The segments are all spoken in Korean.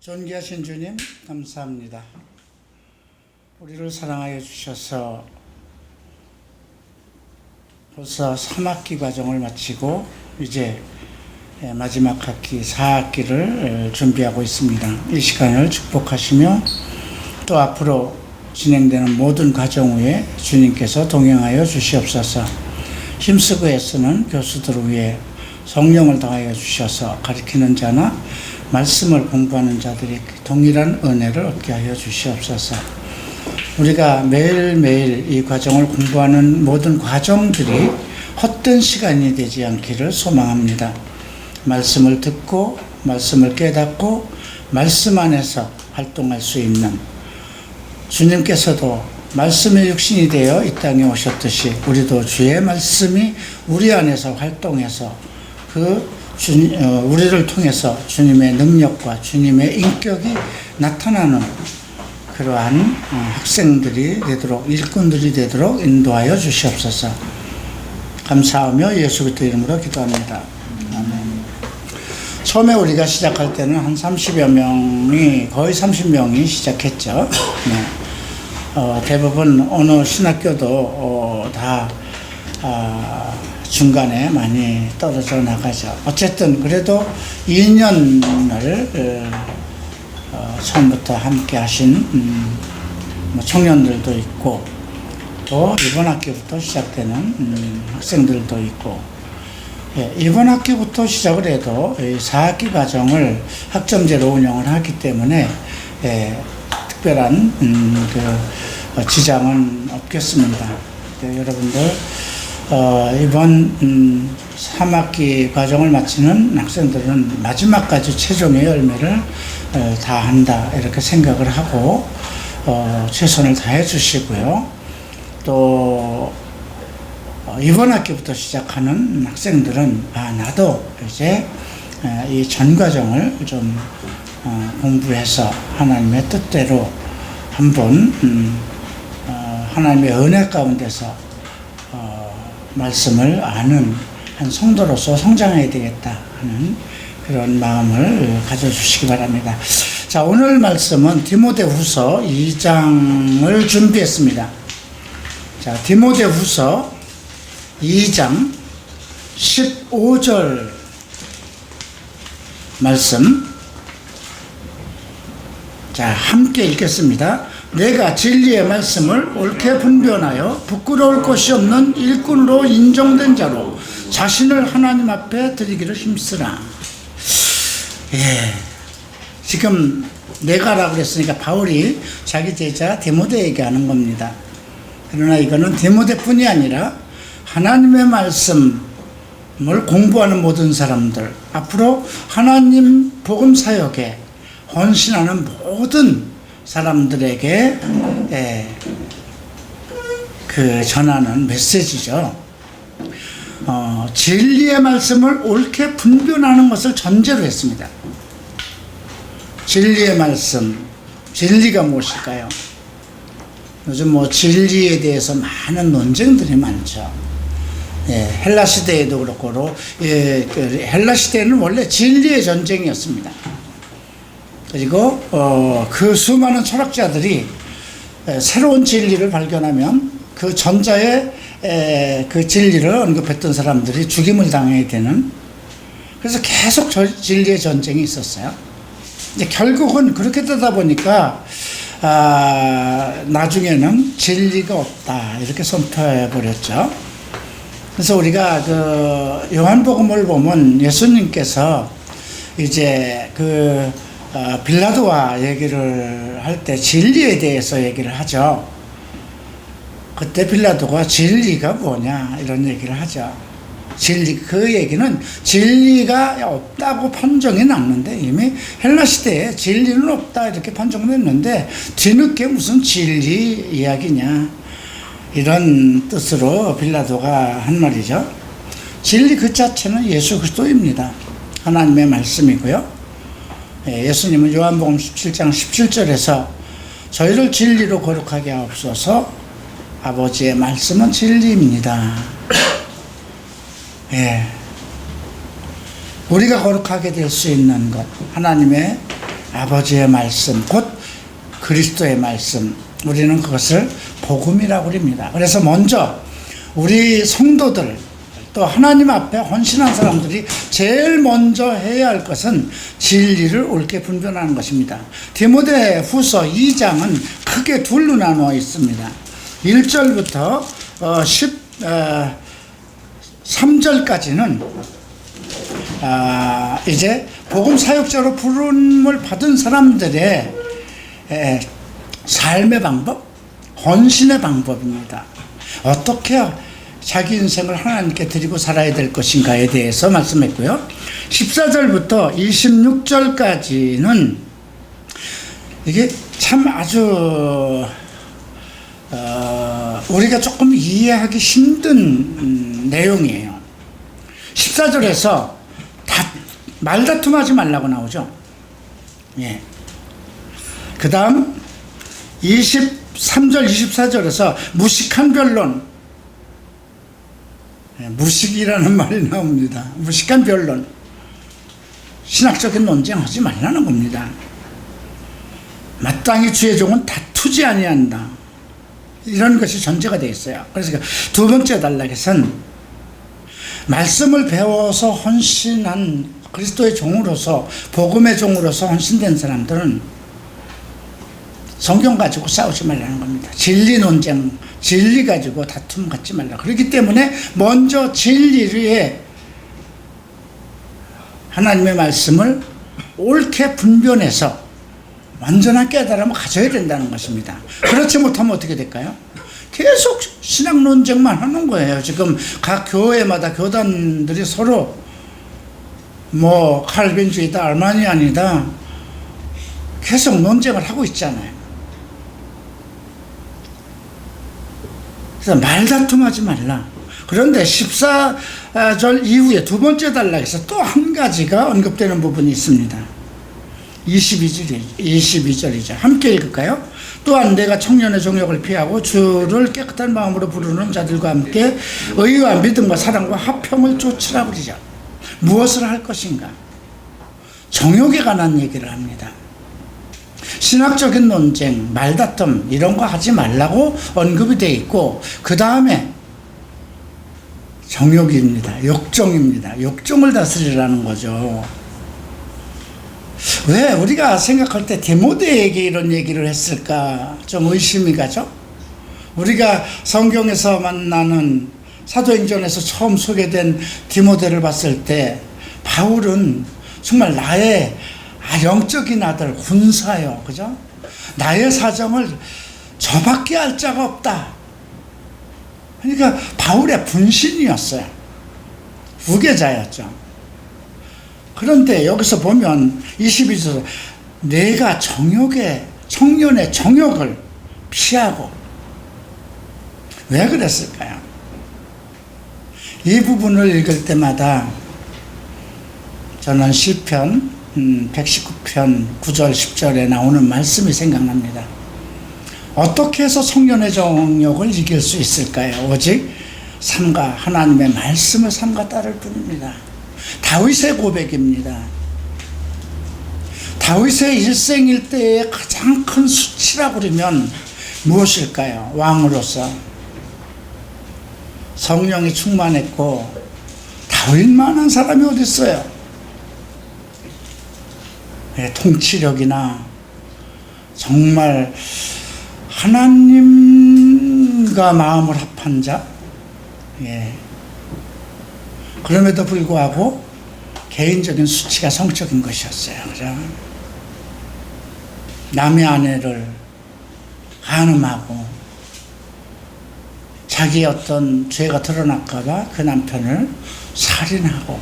존귀하신 주님 감사합니다. 우리를 사랑하여 주셔서 벌써 3학기 과정을 마치고 이제 마지막 학기 4학기를 준비하고 있습니다. 이 시간을 축복하시며 또 앞으로 진행되는 모든 과정 위에 주님께서 동행하여 주시옵소서. 힘쓰고 애쓰는 교수들을 위해 성령을 더하여 주셔서 가르치는 자나 말씀을 공부하는 자들이 동일한 은혜를 얻게 하여 주시옵소서. 우리가 매일매일 이 과정을 공부하는 모든 과정들이 헛된 시간이 되지 않기를 소망합니다. 말씀을 듣고 말씀을 깨닫고 말씀 안에서 활동할 수 있는, 주님께서도 말씀의 육신이 되어 이 땅에 오셨듯이 우리도 주의 말씀이 우리 안에서 활동해서 우리를 통해서 주님의 능력과 주님의 인격이 나타나는 그러한 학생들이 되도록, 일꾼들이 되도록 인도하여 주시옵소서. 감사하며 예수 그리스도 이름으로 기도합니다. 아멘. 처음에 우리가 시작할 때는 한 30여 명이, 거의 30명이 시작했죠. 네. 대부분 어느 신학교도 다 중간에 많이 떨어져 나가죠. 어쨌든 그래도 2년을 처음부터 함께 하신 청년들도 있고, 또 이번 학기부터 시작되는 학생들도 있고, 이번 학기부터 시작을 해도 4학기 과정을 학점제로 운영을 하기 때문에 특별한 지장은 없겠습니다. 여러분들 이번 3학기 과정을 마치는 학생들은 마지막까지 최종의 열매를 다 한다 이렇게 생각을 하고 최선을 다해 주시고요. 또 이번 학기부터 시작하는 학생들은 나도 이제 이 전 과정을 좀 공부해서 하나님의 뜻대로 한번 하나님의 은혜 가운데서 말씀을 아는 한 성도로서 성장해야 되겠다 하는 그런 마음을 가져주시기 바랍니다. 자, 오늘 말씀은 디모데후서 2장을 준비했습니다. 자, 디모데후서 2장 15절 말씀, 자, 함께 읽겠습니다. 내가 진리의 말씀을 옳게 분별하여 부끄러울 것이 없는 일꾼으로 인정된 자로 자신을 하나님 앞에 드리기를 힘쓰라. 지금 내가라고 그랬으니까 바울이 자기 제자 디모데에게 하는 겁니다. 그러나 이거는 디모데뿐이 아니라 하나님의 말씀을 공부하는 모든 사람들, 앞으로 하나님 복음 사역에 헌신하는 모든 사람들에게 전하는 메시지죠. 진리의 말씀을 옳게 분별하는 것을 전제로 했습니다. 진리의 말씀, 진리가 무엇일까요? 요즘 진리에 대해서 많은 논쟁들이 많죠. 헬라 시대에도 그렇고, 헬라 시대는 원래 진리의 전쟁이었습니다. 그리고 그 수많은 철학자들이 새로운 진리를 발견하면 그 전자의 그 진리를 언급했던 사람들이 죽임을 당해야 되는, 그래서 계속 진리의 전쟁이 있었어요. 결국은 그렇게 되다 보니까 나중에는 진리가 없다 이렇게 선포해 버렸죠. 그래서 우리가 요한복음을 보면 예수님께서 이제 빌라도와 얘기를 할 때 진리에 대해서 얘기를 하죠. 그때 빌라도가 진리가 뭐냐 이런 얘기를 하죠. 그 얘기는 진리가 없다고 판정이 났는데, 이미 헬라 시대에 진리는 없다 이렇게 판정됐는데 뒤늦게 무슨 진리 이야기냐 이런 뜻으로 빌라도가 한 말이죠. 진리 그 자체는 예수 그리스도입니다. 하나님의 말씀이고요. 예수님은 요한복음 17장 17절에서 저희를 진리로 거룩하게 하옵소서, 아버지의 말씀은 진리입니다. 우리가 거룩하게 될 수 있는 것, 하나님의 아버지의 말씀, 곧 그리스도의 말씀, 우리는 그것을 복음이라고 합니다. 그래서 먼저 우리 성도들, 또 하나님 앞에 헌신한 사람들이 제일 먼저 해야 할 것은 진리를 옳게 분별하는 것입니다. 디모데 후서 2장은 크게 둘로 나누어 있습니다. 1절부터 13절까지는 이제 복음 사역자로 부름을 받은 사람들의 삶의 방법, 헌신의 방법입니다. 어떻게 자기 인생을 하나님께 드리고 살아야 될 것인가에 대해서 말씀했고요. 14절부터 26절까지는 이게 참 아주 우리가 조금 이해하기 힘든 내용이에요. 14절에서 말다툼하지 말라고 나오죠. 예. 그 다음 23절, 24절에서 무식한 변론, 무식이라는 말이 나옵니다. 무식한 변론, 신학적인 논쟁하지 말라는 겁니다. 마땅히 주의 종은 다투지 아니한다, 이런 것이 전제가 되어 있어요. 그래서 두 번째 단락에서는 말씀을 배워서 헌신한 그리스도의 종으로서, 복음의 종으로서 헌신된 사람들은 성경 가지고 싸우지 말라는 겁니다. 진리 논쟁, 진리 가지고 다툼 갖지 말라. 그렇기 때문에 먼저 진리의 하나님의 말씀을 옳게 분별해서 완전한 깨달음을 가져야 된다는 것입니다. 그렇지 못하면 어떻게 될까요? 계속 신학 논쟁만 하는 거예요. 지금 각 교회마다 교단들이 서로 뭐 칼빈주의다, 알마니안이다 계속 논쟁을 하고 있잖아요. 그래서 말다툼하지 말라. 그런데 14절 이후에 두 번째 단락에서 또 한 가지가 언급되는 부분이 있습니다. 22절이죠. 함께 읽을까요? 또한 내가 청년의 정욕을 피하고 주를 깨끗한 마음으로 부르는 자들과 함께 의와 믿음과 사랑과 화평을 쫓으라고 그러죠. 무엇을 할 것인가? 정욕에 관한 얘기를 합니다. 신학적인 논쟁, 말다툼 이런 거 하지 말라고 언급이 되어 있고, 그 다음에 정욕입니다. 욕정입니다. 욕정을 다스리라는 거죠. 왜 우리가 생각할 때 디모데에게 이런 얘기를 했을까 좀 의심이 가죠. 우리가 성경에서 만나는 사도행전에서 처음 소개된 디모데를 봤을 때 바울은 정말 나의 영적인 아들, 군사요, 그죠? 나의 사정을 저밖에 알 자가 없다. 그러니까 바울의 분신이었어요. 후계자였죠. 그런데 여기서 보면 22절, 내가 청년의 정욕을 피하고, 왜 그랬을까요? 이 부분을 읽을 때마다 저는 시편 119편 9절 10절에 나오는 말씀이 생각납니다. 어떻게 해서 청년의 정욕을 이길 수 있을까요? 오직 삼가 하나님의 말씀을 삼가 따를 뿐입니다. 다윗의 고백입니다. 다윗의 일생일대의 가장 큰 수치라고 그러면 무엇일까요? 왕으로서 성령이 충만했고 다윗만한 사람이 어디 있어요? 통치력이나 정말 하나님과 마음을 합한 자, 그럼에도 불구하고 개인적인 수치가 성적인 것이었어요. 그죠? 남의 아내를 간음하고 자기의 어떤 죄가 드러날까봐 그 남편을 살인하고,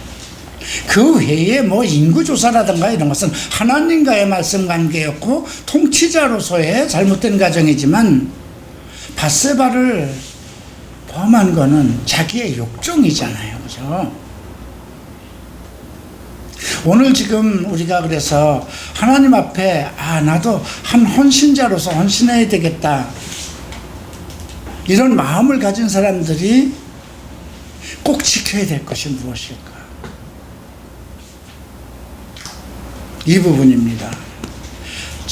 그 외에 뭐 인구조사라든가 이런 것은 하나님과의 말씀 관계였고 통치자로서의 잘못된 가정이지만, 밧세바를 범한 거는 자기의 욕정이잖아요. 그죠? 오늘 지금 우리가 그래서 하나님 앞에 나도 한 헌신자로서 헌신해야 되겠다, 이런 마음을 가진 사람들이 꼭 지켜야 될 것이 무엇일까? 이 부분입니다.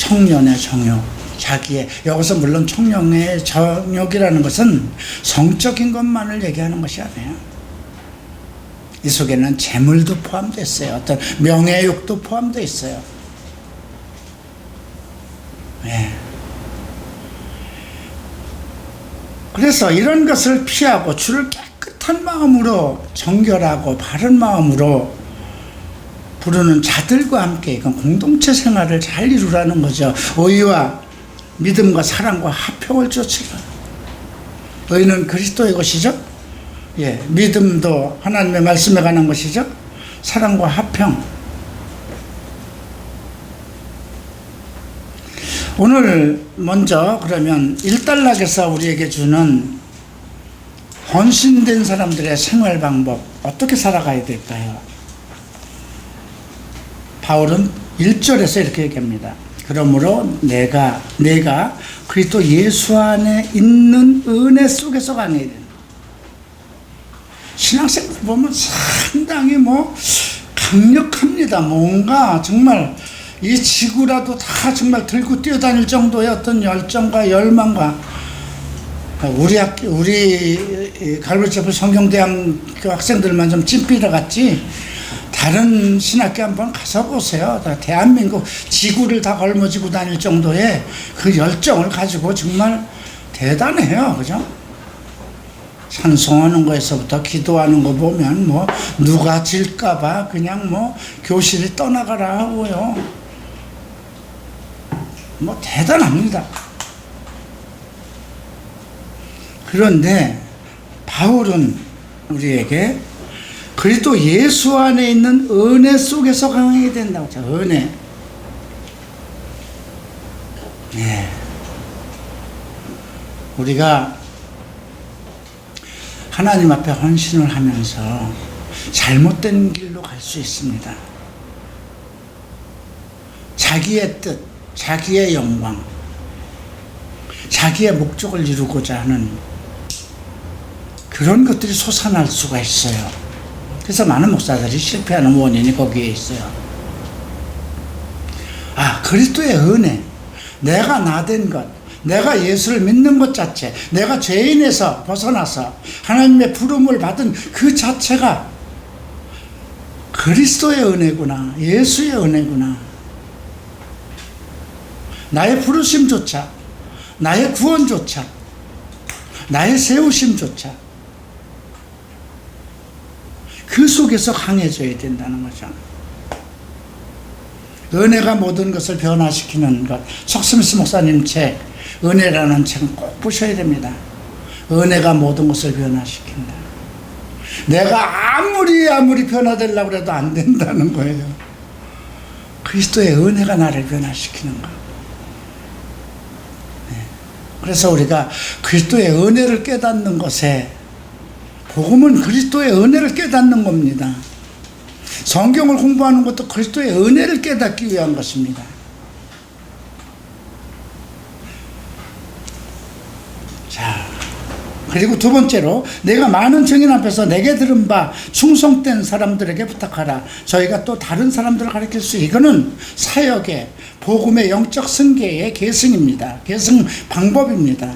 청년의 정욕, 자기의, 여기서 물론 청년의 정욕이라는 것은 성적인 것만을 얘기하는 것이 아니에요. 이 속에는 재물도 포함되어 있어요. 어떤 명예욕도 포함되어 있어요. 네. 그래서 이런 것을 피하고 주를 깨끗한 마음으로 정결하고 바른 마음으로 부르는 자들과 함께 이건 공동체 생활을 잘 이루라는 거죠. 의와 믿음과 사랑과 화평을 쫓으라. 의는 그리스도의 것이죠. 예, 믿음도 하나님의 말씀에 관한 것이죠. 사랑과 화평. 오늘 먼저 그러면 일단락에서 우리에게 주는 헌신된 사람들의 생활 방법, 어떻게 살아가야 될까요? 바울은 1절에서 이렇게 얘기합니다. 그러므로 내가 그리스도 예수 안에 있는 은혜 속에서 강해야 된다. 신학생들 보면 상당히 강력합니다. 뭔가 정말 이 지구라도 다 정말 들고 뛰어다닐 정도의 어떤 열정과 열망과, 우리 갈보리처분 성경대학교 학생들만 좀 찐삐러 같지, 다른 신학교 한번 가서 보세요. 대한민국 지구를 다 걸머쥐고 다닐 정도의 그 열정을 가지고 정말 대단해요. 그죠? 찬송하는 거에서부터 기도하는 거 보면 누가 질까봐 그냥 교실이 떠나가라 하고요. 대단합니다. 그런데 바울은 우리에게 그리스도 예수 안에 있는 은혜 속에서 강해야 된다고 하죠. 은혜. 네. 우리가 하나님 앞에 헌신을 하면서 잘못된 길로 갈 수 있습니다. 자기의 뜻, 자기의 영광, 자기의 목적을 이루고자 하는 그런 것들이 솟아날 수가 있어요. 그래서 많은 목사들이 실패하는 원인이 거기에 있어요. 그리스도의 은혜, 내가 나된 것, 내가 예수를 믿는 것 자체, 내가 죄인에서 벗어나서 하나님의 부름을 받은 그 자체가 그리스도의 은혜구나, 예수의 은혜구나. 나의 부르심조차, 나의 구원조차, 나의 세우심조차 그 속에서 강해져야 된다는 거죠. 은혜가 모든 것을 변화시키는 것. 석스미스 목사님 책 은혜라는 책은 꼭 보셔야 됩니다. 은혜가 모든 것을 변화시킨다. 내가 아무리 변화되려고 해도 안 된다는 거예요. 그리스도의 은혜가 나를 변화시키는 거. 네. 그래서 우리가 그리스도의 은혜를 깨닫는 것에, 복음은 그리스도의 은혜를 깨닫는 겁니다. 성경을 공부하는 것도 그리스도의 은혜를 깨닫기 위한 것입니다. 자, 그리고 두 번째로, 내가 많은 증인 앞에서 내게 들은 바 충성된 사람들에게 부탁하라. 저희가 또 다른 사람들을 가르칠 수, 이거는 사역의, 복음의 영적 승계의 계승입니다. 계승 방법입니다.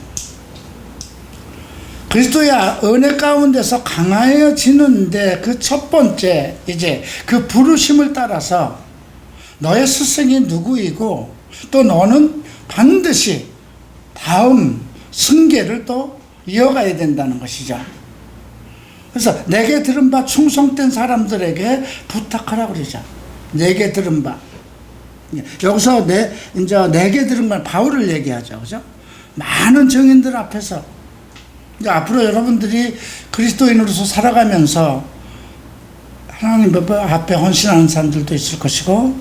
그리스도의 은혜 가운데서 강하여지는데 그 첫 번째, 이제 그 부르심을 따라서 너의 스승이 누구이고 또 너는 반드시 다음 승계를 또 이어가야 된다는 것이죠. 그래서 내게 들은 바 충성된 사람들에게 부탁하라고 그러죠. 내게 들은 바. 여기서 내게 들은 건 바울을 얘기하죠. 그죠? 많은 증인들 앞에서. 이제 앞으로 여러분들이 그리스도인으로서 살아가면서 하나님 앞에 헌신하는 사람들도 있을 것이고,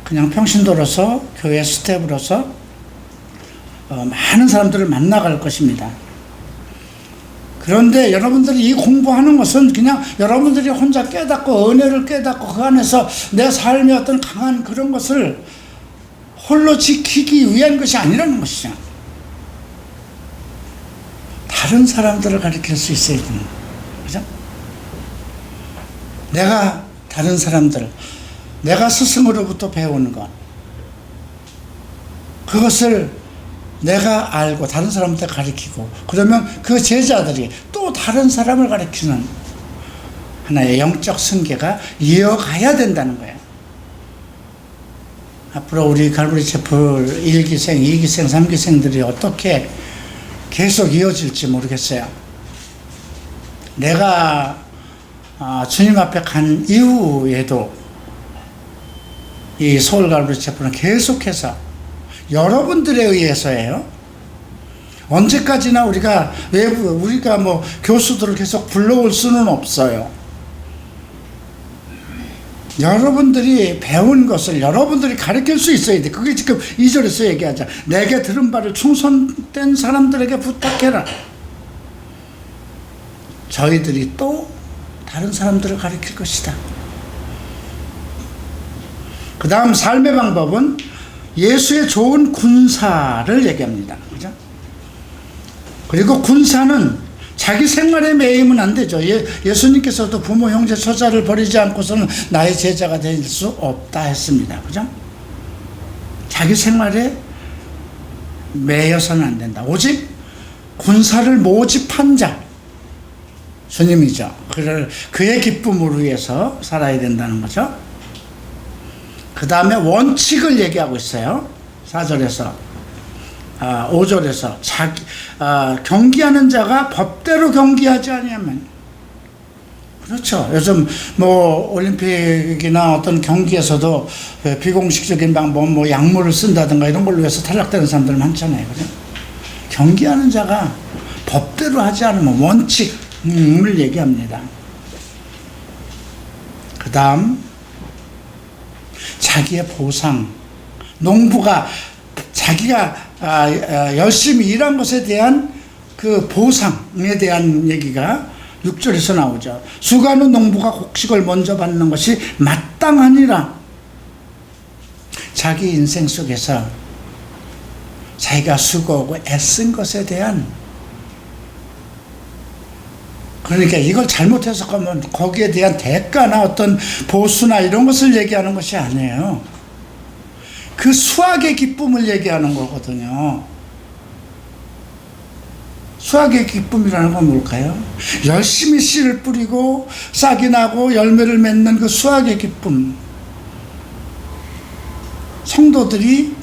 그냥 평신도로서, 교회 스텝으로서 많은 사람들을 만나갈 것입니다. 그런데 여러분들이 이 공부하는 것은 그냥 여러분들이 혼자 깨닫고 은혜를 깨닫고 그 안에서 내 삶의 어떤 강한 그런 것을 홀로 지키기 위한 것이 아니라는 것이죠. 다른 사람들을 가르칠 수 있어야 되는 거예요. 그죠? 내가 다른 사람들, 내가 스승으로부터 배우는 것, 그것을 내가 알고 다른 사람한테 가르치고, 그러면 그 제자들이 또 다른 사람을 가르치는 하나의 영적 승계가 이어가야 된다는 거예요. 앞으로 우리 갈보리 채플 1기생, 2기생, 3기생들이 어떻게 계속 이어질지 모르겠어요. 내가 주님 앞에 간 이후에도 이 서울 갈보리 채플은 계속해서 여러분들에 의해서예요. 언제까지나 우리가 뭐 교수들을 계속 불러올 수는 없어요. 여러분들이 배운 것을 여러분들이 가르칠 수 있어야 돼. 그게 지금 2절에서 얘기하자. 내게 들은 바를 충성된 사람들에게 부탁해라. 저희들이 또 다른 사람들을 가르칠 것이다. 그 다음 삶의 방법은 예수의 좋은 군사를 얘기합니다. 그죠? 그리고 군사는 자기 생활에 매이면 안 되죠. 예수님께서도 부모, 형제, 처자를 버리지 않고서는 나의 제자가 될 수 없다 했습니다. 그죠? 자기 생활에 매여서는 안 된다. 오직 군사를 모집한 자, 주님이죠. 그의 기쁨을 위해서 살아야 된다는 거죠. 그 다음에 원칙을 얘기하고 있어요. 4절에서 5절에서 경기하는 자가 법대로 경기하지 아니하면, 그렇죠. 요즘 뭐 올림픽이나 어떤 경기에서도 비공식적인 방법, 뭐 약물을 쓴다든가 이런 걸로 해서 탈락되는 사람들 많잖아요. 그죠? 경기하는 자가 법대로 하지 않으면, 원칙을 얘기합니다. 그 다음 자기의 보상, 농부가 자기가 열심히 일한 것에 대한 그 보상에 대한 얘기가 6절에서 나오죠. 수고하는 농부가 곡식을 먼저 받는 것이 마땅하니라. 자기 인생 속에서 자기가 수고하고 애쓴 것에 대한, 그러니까 이걸 잘못해서 가면 거기에 대한 대가나 어떤 보수나 이런 것을 얘기하는 것이 아니에요. 그 수확의 기쁨을 얘기하는 거거든요. 수확의 기쁨이라는 건 뭘까요? 열심히 씨를 뿌리고 싹이 나고 열매를 맺는 그 수확의 기쁨. 성도들이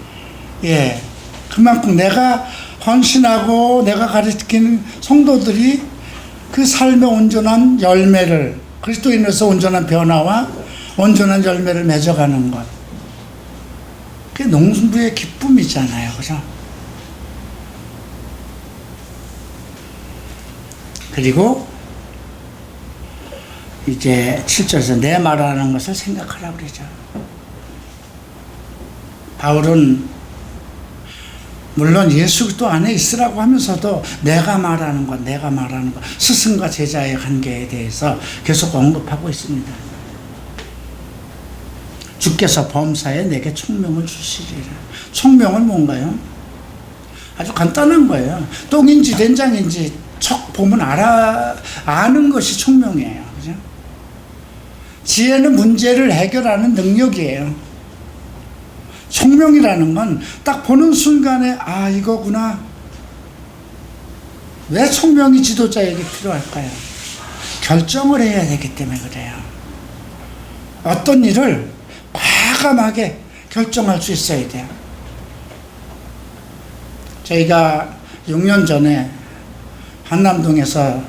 그만큼 내가 헌신하고 내가 가르치는 성도들이 그 삶의 온전한 열매를, 그리스도인으로서 온전한 변화와 온전한 열매를 맺어가는 것. 그게 농부의 기쁨이잖아요. 그죠? 그리고 이제 7절에서 내 말하는 것을 생각하라고 그러죠. 바울은 물론 예수 그리스도 안에 있으라고 하면서도 내가 말하는 것, 스승과 제자의 관계에 대해서 계속 언급하고 있습니다. 주께서 범사에 내게 총명을 주시리라. 총명은 뭔가요? 아주 간단한 거예요. 똥인지 된장인지 척 보면 아는 것이 총명이에요. 그죠? 지혜는 문제를 해결하는 능력이에요. 총명이라는 건 딱 보는 순간에 이거구나. 왜 총명이 지도자에게 필요할까요? 결정을 해야 되기 때문에 그래요. 어떤 일을 과감하게 결정할 수 있어야 돼요. 저희가 6년 전에 한남동에서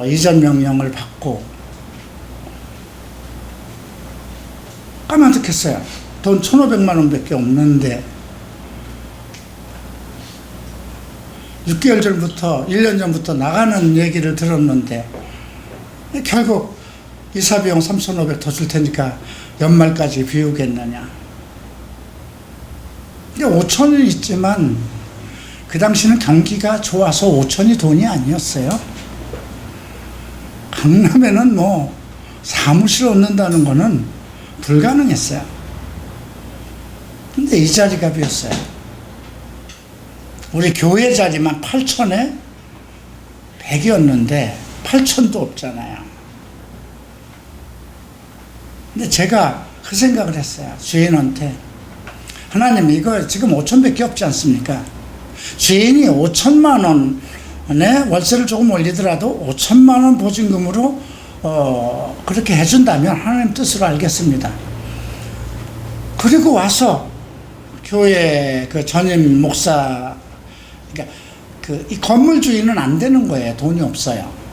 이전 명령을 받고 까마득했어요. 돈 1,500만 원밖에 없는데 6개월 전부터 1년 전부터 나가는 얘기를 들었는데 결국 이사비용 3,500 더 줄 테니까 연말까지 비우겠느냐. 근데 5천은 있지만 그 당시는 경기가 좋아서 5천이 돈이 아니었어요. 강남에는 뭐 사무실 얻는다는 거는 불가능했어요. 근데 이 자리가 비었어요. 우리 교회 자리만 8천에 100이었는데 8천도 없잖아요. 근데 제가 그 생각을 했어요. 주인한테 하나님 이거 지금 5천밖에 없지 않습니까? 죄인이 5천만 원에 월세를 조금 올리더라도 5천만 원 보증금으로 그렇게 해준다면 하나님 뜻으로 알겠습니다. 그리고 와서 교회 그 전임 목사, 그러니까 이 건물 주인은 안 되는 거예요. 돈이 없어요.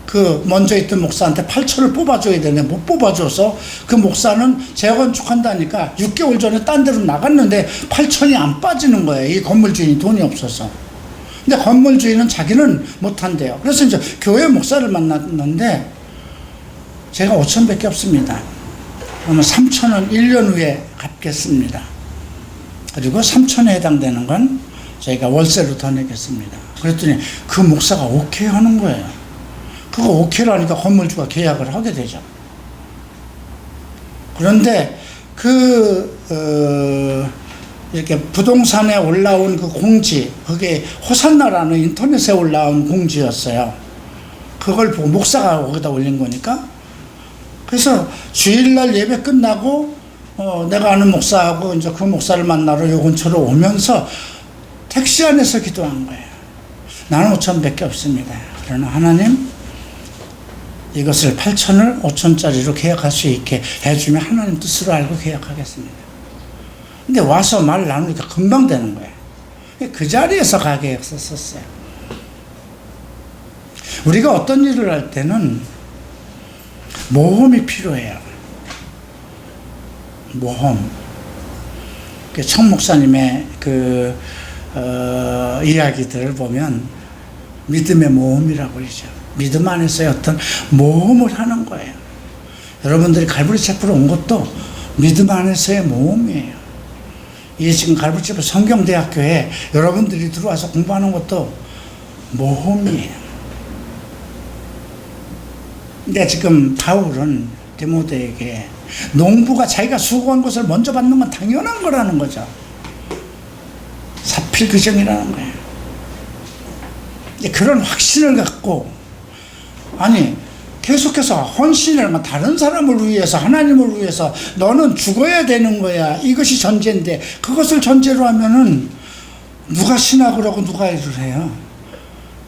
그 먼저 있던 목사한테 8천을 뽑아줘야 되는데 못 뽑아줘서 그 목사는 재건축한다니까 6개월 전에 딴 데로 나갔는데 8천이 안 빠지는 거예요. 이 건물 주인이 돈이 없어서. 근데 건물 주인은 자기는 못한대요. 그래서 이제 교회 목사를 만났는데 제가 5천밖에 없습니다. 그러면 3천은 1년 후에 갚겠습니다. 그리고 3천에 해당되는 건 저희가 월세로 더 내겠습니다. 그랬더니 그 목사가 오케이 하는 거예요. 그거 오케이라니까 건물주가 계약을 하게 되죠. 그런데 이렇게 부동산에 올라온 그 공지, 그게 호산나라는 인터넷에 올라온 공지였어요. 그걸 보고 목사가 거기다 올린 거니까. 그래서 주일날 예배 끝나고 내가 아는 목사하고 이제 그 목사를 만나러 요 근처로 오면서 택시 안에서 기도한 거예요. 나는 5천밖에 없습니다. 그러나 하나님 이것을 8천을 5천짜리로 계약할 수 있게 해주면 하나님 뜻으로 알고 계약하겠습니다. 근데 와서 말 나누니까 금방 되는 거예요. 그 자리에서 가계약서 썼어요. 우리가 어떤 일을 할 때는 모험이 필요해요. 모험. 청 목사님의 이야기들을 보면 믿음의 모험이라고 그러죠. 믿음 안에서의 어떤 모험을 하는 거예요. 여러분들이 갈보리 채플에 온 것도 믿음 안에서의 모험이에요. 이 지금 갈보리 채플 성경대학교에 여러분들이 들어와서 공부하는 것도 모험이에요. 근데 지금 바울은 디모데에게 농부가 자기가 수고한 것을 먼저 받는 건 당연한 거라는 거죠. 사필규정이라는 거예요. 그런 확신을 갖고 계속해서 헌신을 다른 사람을 위해서 하나님을 위해서 너는 죽어야 되는 거야. 이것이 전제인데 그것을 전제로 하면은 누가 신학을 하고 누가 일을 해요.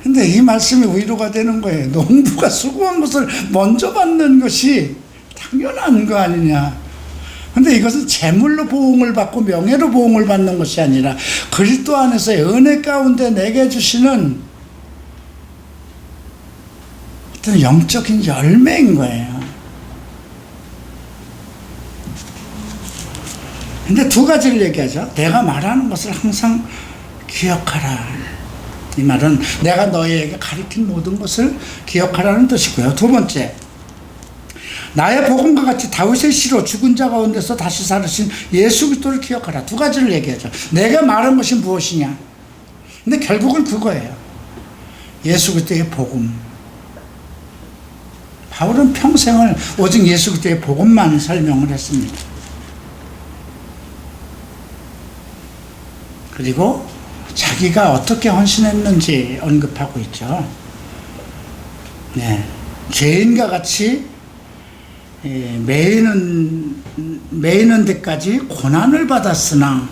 근데 이 말씀이 위로가 되는 거예요. 농부가 수고한 것을 먼저 받는 것이 당연한 거 아니냐. 근데 이것은 재물로 보응을 받고 명예로 보응을 받는 것이 아니라 그리스도 안에서의 은혜 가운데 내게 주시는 어떤 영적인 열매인 거예요. 근데 두 가지를 얘기하죠. 내가 말하는 것을 항상 기억하라. 이 말은 내가 너희에게 가르친 모든 것을 기억하라는 뜻이고요. 두 번째, 나의 복음과 같이 다윗의 씨로 죽은 자 가운데서 다시 살으신 예수 그리스도를 기억하라. 두 가지를 얘기하죠. 내가 말한 것이 무엇이냐. 근데 결국은 그거예요. 예수 그리스도의 복음. 바울은 평생을 오직 예수 그리스도의 복음만 설명을 했습니다. 그리고 자기가 어떻게 헌신했는지 언급하고 있죠. 네, 죄인과 같이 매이는 데까지 고난을 받았으나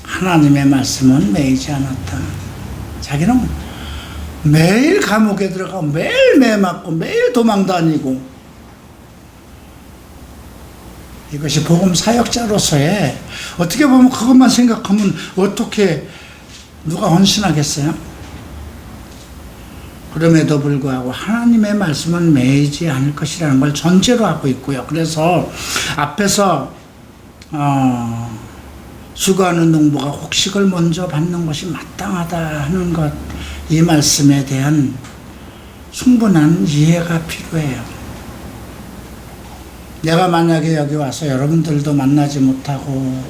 하나님의 말씀은 매이지 않았다. 자기는 매일 감옥에 들어가고 매일 매 맞고 매일 도망다니고, 이것이 복음 사역자로서의, 어떻게 보면 그것만 생각하면 어떻게 누가 헌신하겠어요? 그럼에도 불구하고 하나님의 말씀은 매이지 않을 것이라는 걸 전제로 하고 있고요. 그래서 앞에서 수고하는 농부가 곡식을 먼저 받는 것이 마땅하다 하는 것, 이 말씀에 대한 충분한 이해가 필요해요. 내가 만약에 여기 와서 여러분들도 만나지 못하고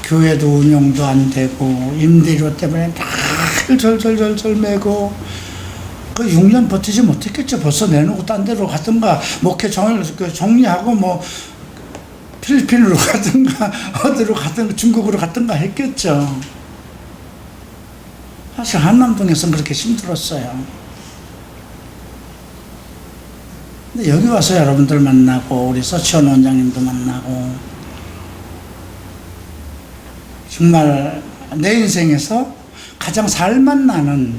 교회도 운영도 안 되고 임대료 때문에 날 절절절절 매고 그 6년 버티지 못했겠죠. 벌써 내놓고 딴 데로 가든가 목회 정리하고 뭐 필리핀으로 가든가 어디로 가든가 중국으로 가든가 했겠죠. 사실 한남동에서는 그렇게 힘들었어요. 근데 여기 와서 여러분들 만나고 우리 서치원 원장님도 만나고 정말 내 인생에서 가장 살맛나는,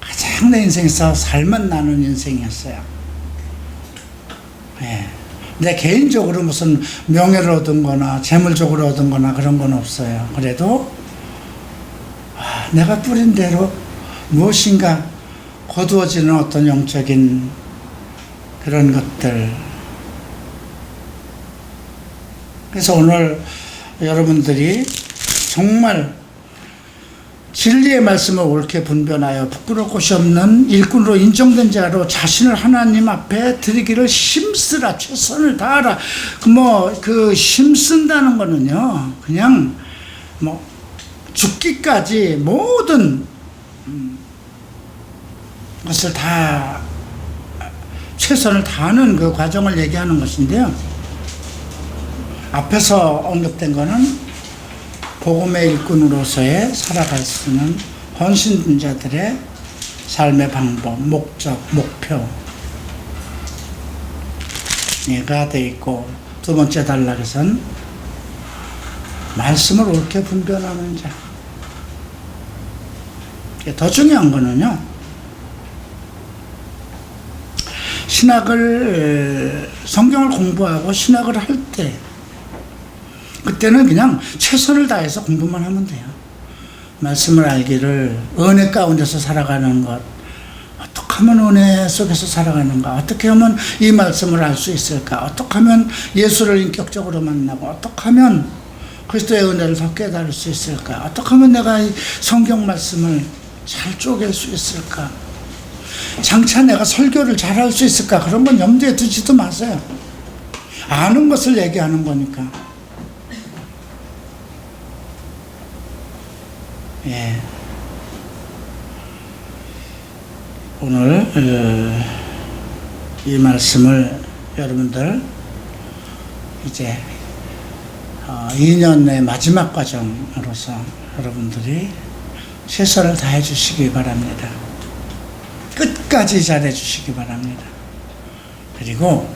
가장 내 인생에서 살맛나는 인생이었어요. 예. 내 개인적으로 무슨 명예를 얻은 거나 재물적으로 얻은 거나 그런 건 없어요. 그래도 내가 뿌린 대로 무엇인가 거두어지는 어떤 영적인 그런 것들. 그래서 오늘 여러분들이 정말 진리의 말씀을 옳게 분별하여 부끄러울 것이 없는 일꾼으로 인정된 자로 자신을 하나님 앞에 드리기를 힘쓰라. 최선을 다하라. 그 힘쓴다는 거는요, 그냥 죽기까지 모든 것을 다 최선을 다하는 그 과정을 얘기하는 것인데요. 앞에서 언급된 거는 복음의 일꾼으로서의 살아갈 수 있는 헌신자들의 삶의 방법, 목적, 목표가 되어 있고, 두 번째 단락에서는 말씀을 옳게 분별하는 자. 더 중요한 거는요, 성경을 공부하고 신학을 할 때, 그때는 그냥 최선을 다해서 공부만 하면 돼요. 말씀을 알기를, 은혜 가운데서 살아가는 것, 어떻게 하면 은혜 속에서 살아가는가, 어떻게 하면 이 말씀을 알 수 있을까, 어떻게 하면 예수를 인격적으로 만나고, 어떻게 하면 그리스도의 은혜를 더 깨달을 수 있을까, 어떻게 하면 내가 이 성경 말씀을 잘 쪼갤 수 있을까, 장차 내가 설교를 잘할 수 있을까, 그런 건 염두에 두지도 마세요. 아는 것을 얘기하는 거니까. 예. 오늘 이 말씀을 여러분들 이제 2년의 마지막 과정으로서 여러분들이 최선을 다해 주시기 바랍니다. 끝까지 잘해 주시기 바랍니다. 그리고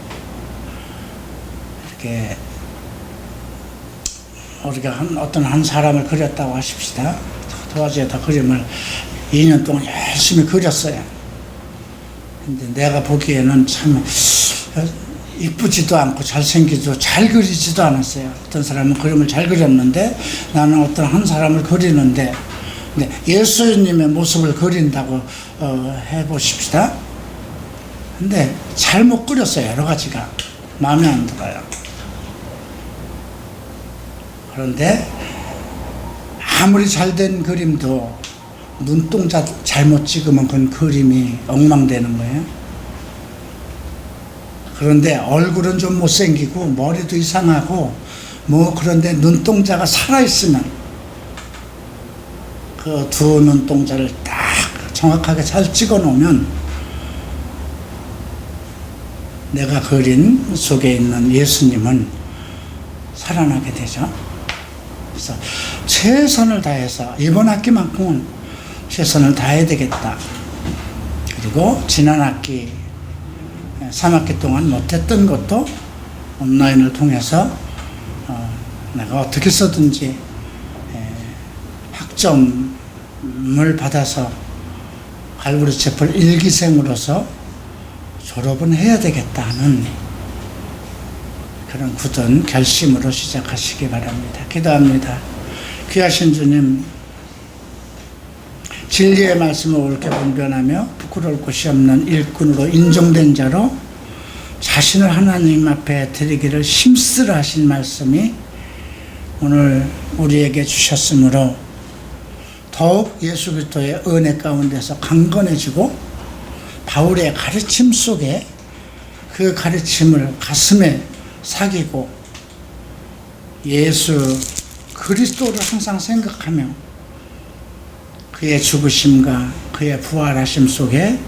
이렇게 우리가 어떤 한 사람을 그렸다고 하십시다. 도화지에다 그림을 2년 동안 열심히 그렸어요. 근데 내가 보기에는 참 이쁘지도 않고 잘생기지도 잘 그리지도 않았어요. 어떤 사람은 그림을 잘 그렸는데 나는 어떤 한 사람을 그리는데, 근데 예수님의 모습을 그린다고 해보십시다. 근데 잘못 그렸어요. 여러 가지가 마음에 안 들어요. 그런데 아무리 잘된 그림도 눈동자 잘못 찍으면 그 그림이 엉망되는 거예요. 그런데 얼굴은 좀 못생기고 머리도 이상하고 그런데 눈동자가 살아있으면 그 두 눈동자를 딱 정확하게 잘 찍어 놓으면 내가 그린 속에 있는 예수님은 살아나게 되죠. 그래서 최선을 다해서 이번 학기만큼은 최선을 다해야 되겠다. 그리고 지난 학기 3학기 동안 못했던 것도 온라인을 통해서 내가 어떻게 써든지 학점을 받아서 갈보리 채플 1기생으로서 졸업은 해야 되겠다는 그런 굳은 결심으로 시작하시기 바랍니다. 기도합니다. 귀하신 주님, 진리의 말씀을 옳게 분별하며 부끄러울 곳이 없는 일꾼으로 인정된 자로 자신을 하나님 앞에 드리기를 힘쓰라 하신 말씀이 오늘 우리에게 주셨으므로 더욱 예수 그리스도의 은혜 가운데서 강건해지고 바울의 가르침 속에 그 가르침을 가슴에 사귀고 예수 그리스도를 항상 생각하며 그의 죽으심과 그의 부활하심 속에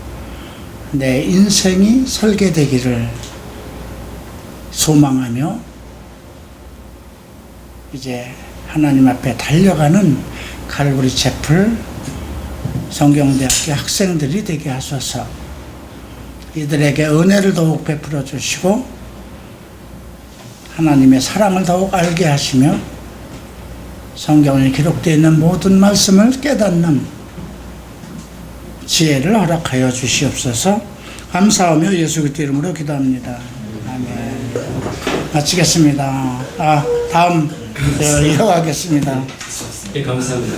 내 인생이 설계되기를 소망하며 이제 하나님 앞에 달려가는 갈보리 채플 성경대학교 학생들이 되게 하소서. 이들에게 은혜를 더욱 베풀어 주시고 하나님의 사랑을 더욱 알게 하시며 성경에 기록되어 있는 모든 말씀을 깨닫는 지혜를 허락하여 주시옵소서. 감사하며 예수 그리스도 이름으로 기도합니다. 아멘. 마치겠습니다. 다음 이어가겠습니다. 네, 감사합니다.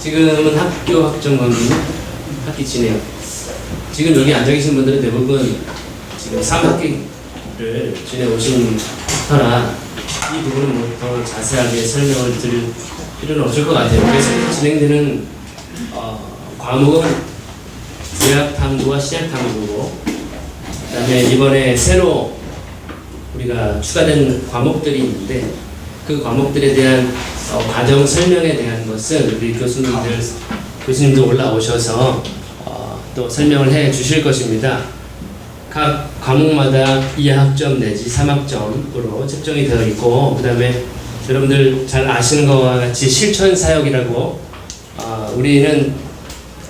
지금은 학교 확정 관계 학기 진행. 지금 여기 앉아 계신 분들은 대부분 지금 3학기를 지내오신 터라 이 부분은 뭐 더 자세하게 설명을 드릴 필요는 없을 것 같아요. 그래서 진행되는 과목은 구약탐구와 신약탐구고, 그다음에 이번에 새로 우리가 추가된 과목들이 있는데 그 과목들에 대한 과정 설명에 대한 것은 우리 교수님도 올라오셔서 또 설명을 해 주실 것입니다. 각 과목마다 2학점 내지 3학점으로 책정이 되어 있고, 그 다음에 여러분들 잘 아시는 것과 같이 실천 사역이라고 우리는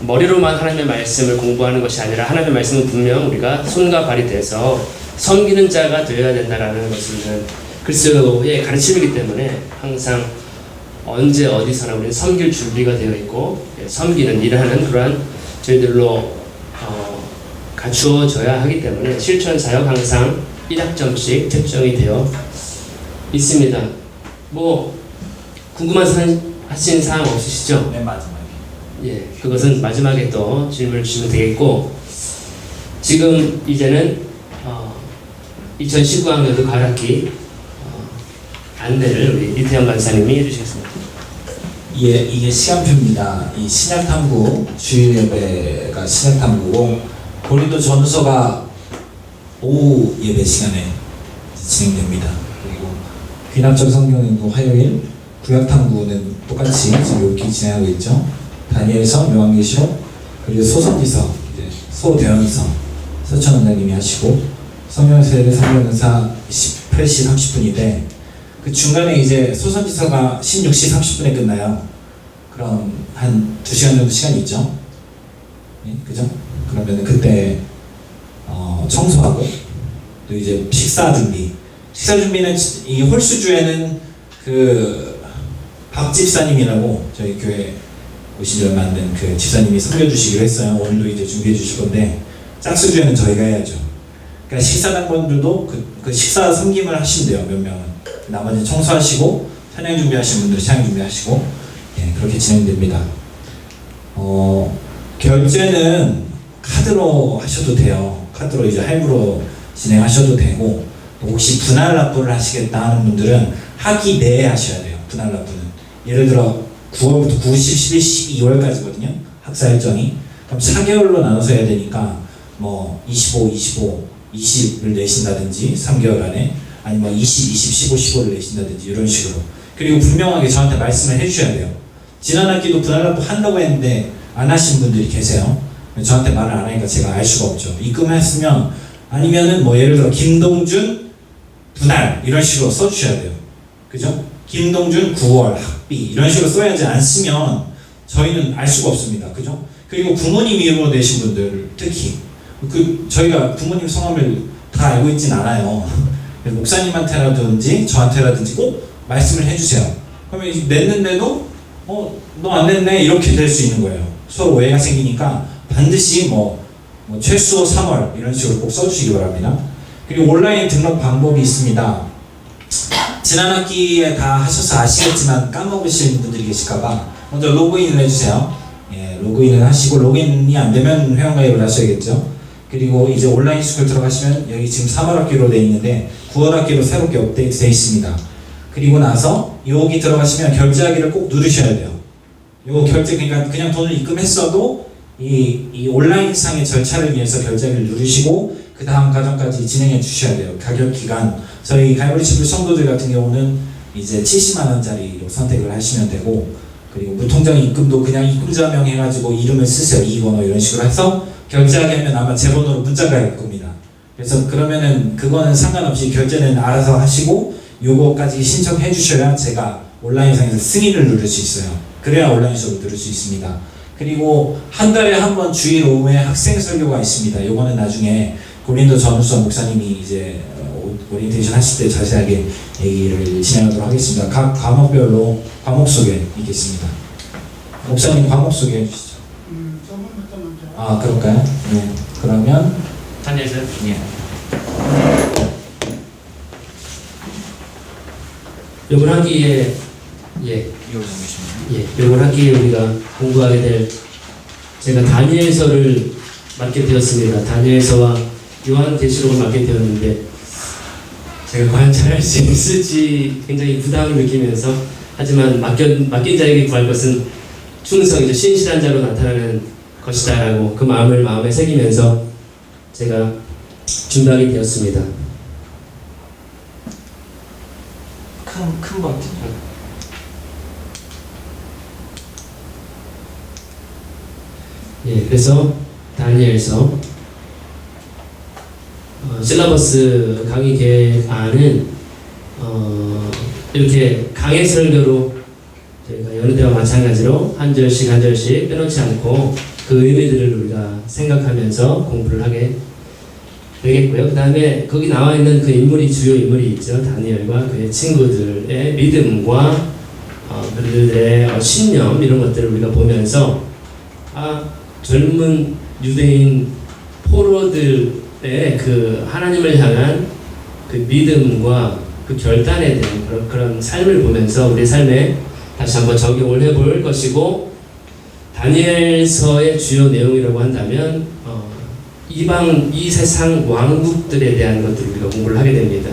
머리로만 하나님의 말씀을 공부하는 것이 아니라 하나님의 말씀은 분명 우리가 손과 발이 돼서 섬기는 자가 되어야 된다라는 것은 그리스도의 가르침이기 때문에 항상 언제 어디서나 우리는 섬길 준비가 되어 있고 섬기는 일을 하는 그러한 저희들로 갖추어져야 하기 때문에 실천 사역 항상 1학점씩 책정이 되어 있습니다. 뭐 궁금한 하신 사항 없으시죠? 맨 마지막에. 예, 그것은 마지막에 또 질문을 주시면 되겠고, 지금 이제는 2019학년도 가을학기 안내를 우리 이태영 간사님이 해주시겠습니다. 예, 이게 시간표입니다. 이 신약탐구 주일 예배가 신약탐구고, 고린도 전서가 오후 예배 시간에 진행됩니다. 그리고 귀납적 성경연구 화요일, 구약탐구는 똑같이 지금 이렇게 진행하고 있죠. 다니엘서, 요한계시록, 그리고 소선지서, 이제 소대언서 서천 원장님이 하시고, 성령세례 성령은사 18시 30분인데 그 중간에 이제 소선지서가 16시 30분에 끝나요. 그럼 한 2시간 정도 시간이 있죠. 예? 그죠? 그러면 그때 청소하고 또 이제 식사 준비는 이 홀수주에는 그 박 집사님이라고 저희 교회 오신 지 얼마 안 된 그 집사님이 섬겨주시기로 했어요. 오늘도 이제 준비해 주실 건데, 짝수주에는 저희가 해야죠. 그러니까 식사당번들도 그 식사 섬김을 하시면 돼요. 몇 명은. 나머지 청소하시고 찬양 준비하시는 분들은 찬양 준비하시고, 예, 그렇게 진행됩니다. 결제는 카드로 하셔도 돼요. 카드로 이제 할부로 진행하셔도 되고, 또 혹시 분할 납부를 하시겠다 하는 분들은 학기 내에 하셔야 돼요. 분할 납부는. 예를 들어 9월부터 9, 10, 11, 12, 2월까지거든요. 학사 일정이. 그럼 4개월로 나눠서 해야 되니까 뭐 25, 25, 20을 내신다든지 3개월 안에, 아니면 20, 20, 15, 15를 내신다든지 이런 식으로. 그리고 분명하게 저한테 말씀을 해주셔야 돼요. 지난 학기도 분할 납부 한다고 했는데 안 하신 분들이 계세요. 저한테 말을 안 하니까 제가 알 수가 없죠. 입금했으면, 아니면은 뭐 예를 들어 김동준 분할 이런 식으로 써주셔야 돼요. 그죠? 김동준 9월 학비 이런 식으로 써야지, 안 쓰면 저희는 알 수가 없습니다. 그죠? 그리고 부모님 이름으로 내신 분들 특히 저희가 부모님 성함을 다 알고 있진 않아요. 목사님한테라든지 저한테라든지 꼭 말씀을 해주세요. 그러면 냈는데도 너 안 냈네 이렇게 될 수 있는 거예요. 서로 오해가 생기니까 반드시 뭐 최소 3월 이런 식으로 꼭 써주시기 바랍니다. 그리고 온라인 등록 방법이 있습니다. 지난 학기에 다 하셔서 아시겠지만 까먹으신 분들이 계실까봐 먼저 로그인을 해주세요. 예, 로그인을 하시고, 로그인이 안 되면 회원가입을 하셔야겠죠. 그리고 이제 온라인 스쿨 들어가시면 여기 지금 3월 학기로 되어 있는데 9월 학기로 새롭게 업데이트 되어 있습니다. 그리고 나서 여기 들어가시면 결제하기를 꼭 누르셔야 돼요. 요 결제, 그러니까 그냥 돈을 입금했어도 이 온라인 상의 절차를 위해서 결제하기를 누르시고 그 다음 과정까지 진행해 주셔야 돼요. 가격 기간, 저희 갈보리치불 성도들 같은 경우는 이제 70만 원짜리로 선택을 하시면 되고, 그리고 무통장 입금도 그냥 입금자명 해가지고 이름을 쓰세요. 이번호 이런 식으로 해서 결제하게 하면 아마 제 번호로 문자가 갈 겁니다. 그래서 그러면은 그거는 상관없이 결제는 알아서 하시고 요거까지 신청해 주셔야 제가 온라인상에서 승인을 누를 수 있어요. 그래야 온라인 수업을 들을 수 있습니다. 그리고 한 달에 한 번 주일 오후에 학생 설교가 있습니다. 요거는 나중에 고린도 전후서 목사님이 이제 오리엔테이션 하실 때 자세하게 얘기를 진행하도록 하겠습니다. 각 과목별로 과목 소개 있겠습니다. 목사님 과목 소개해 주시죠. 저번부터 먼저. 아, 그럴까요? 네. 그러면 다니엘서 예. 이번 학기에 이호정 교수님. 이번 학기에 우리가 공부하게 될 제가 다니엘서를 맡게 되었습니다. 다니엘서와 요한계시록을 맡게 되었는데 제가 과연 잘할 수 있을지 굉장히 부담을 느끼면서 하지만 맡긴 자에게 구할 것은 충성이죠. 신실한 자로 나타나는 것이다라고 그 마음을 마음에 새기면서 제가 준비하게 되었습니다. 큰 버튼. 그래서 다니엘서 실라버스 강의 계획안은 이렇게 강의 설교로 저희가 여느 때와 마찬가지로 한 절씩 빼놓지 않고 그 의미들을 우리가 생각하면서 공부를 하게 되겠고요. 그 다음에 거기 나와 있는 그 인물이 주요 인물이 있죠. 다니엘과 그의 친구들의 믿음과 그들의 신념 이런 것들을 우리가 보면서 젊은 유대인 포로들의 그 하나님을 향한 그 믿음과 그 결단에 대한 그런 삶을 보면서 우리 삶에 다시 한번 적용을 해볼 것이고 다니엘서의 주요 내용이라고 한다면 이 세상 왕국들에 대한 것들을 우리가 공부를 하게 됩니다.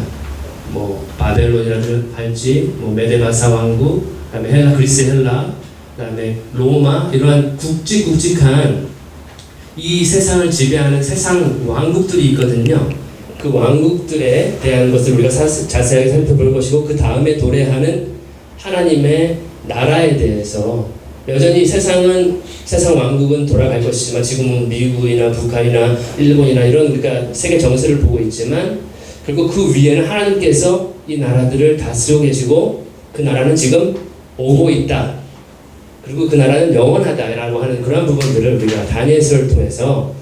뭐 바벨론이라든지 뭐 메데바사 왕국, 그다음에 헬라, 그리스 헬라, 그다음에 로마 이러한 굵직굵직한 이 세상을 지배하는 세상 왕국들이 있거든요. 그 왕국들에 대한 것을 우리가 자세하게 살펴볼 것이고 그 다음에 도래하는 하나님의 나라에 대해서 여전히 세상 왕국은 돌아갈 것이지만 지금은 미국이나 북한이나 일본이나 이런 그러니까 세계 정세를 보고 있지만 그리고 그 위에는 하나님께서 이 나라들을 다스리고 계시고 그 나라는 지금 오고 있다. 그리고 그 나라는 영원하다라고 하는 그런 부분들을 우리가 다니엘서를 통해서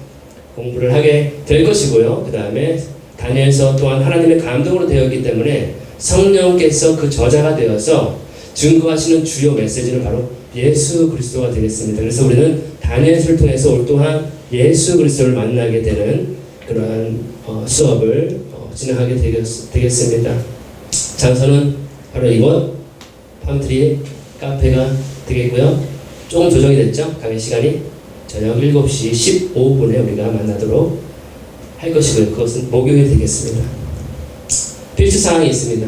공부를 하게 될 것이고요. 그 다음에 다니엘서 또한 하나님의 감동으로 되어 있기 때문에 성령께서 그 저자가 되어서 증거하시는 주요 메시지는 바로 예수 그리스도가 되겠습니다. 그래서 우리는 다니엘서를 통해서 올 동안 예수 그리스도를 만나게 되는 그러한 수업을 진행하게 되겠습니다. 장소는 바로 이곳 팜트리 카페가 되겠고요. 조금 조정이 됐죠? 강의 시간이 저녁 7시 15분에 우리가 만나도록 할 것이고요. 그것은 목요일이 되겠습니다. 필수사항이 있습니다.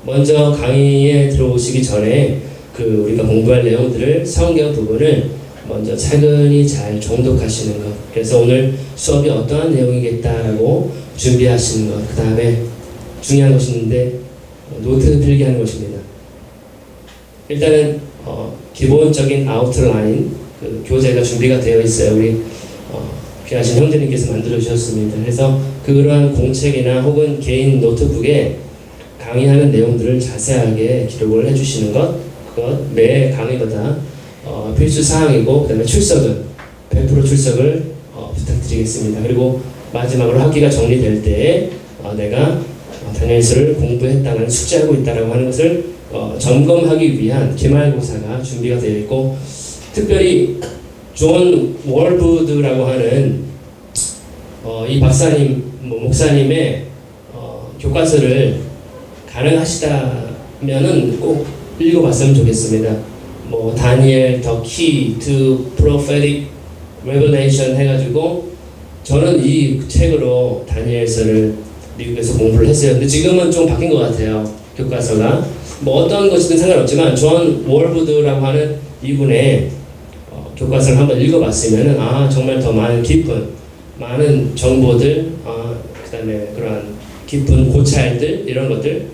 먼저 강의에 들어오시기 전에 그 우리가 공부할 내용들을 성경 부분을 먼저 차근히 잘 정독하시는 것. 그래서 오늘 수업이 어떠한 내용이겠다라고 준비하시는 것. 그 다음에 중요한 것이 있는데 노트 필기하는 것입니다. 일단은 기본적인 아웃라인 그 교재가 준비가 되어 있어요. 우리 귀하신 형제님께서 만들어 주셨습니다. 그래서 그러한 공책이나 혹은 개인 노트북에 강의하는 내용들을 자세하게 기록을 해주시는 것, 그것 매 강의마다 필수 사항이고, 그다음에 출석은 100% 출석을 부탁드리겠습니다. 그리고 마지막으로 학기가 정리될 때에 내가 다니엘서를 공부했다는 숙지하고 있다라고 하는 것을 점검하기 위한 기말고사가 준비가 되어 있고, 특별히 존 월부드라고 하는 이 박사님, 목사님의 교과서를 가능하시다면은 꼭 읽어봤으면 좋겠습니다. 뭐 다니엘 The Key to Prophetic Revelation 해가지고 저는 이 책으로 다니엘서를 미국에서 공부를 했어요. 근데 지금은 좀 바뀐 것 같아요. 교과서가 뭐 어떤 것이든 상관없지만 존 월부드라고 하는 이분의 교과서를 한번 읽어봤으면은 정말 더 많은 깊은 많은 정보들, 그다음에 그러한 깊은 고찰들 이런 것들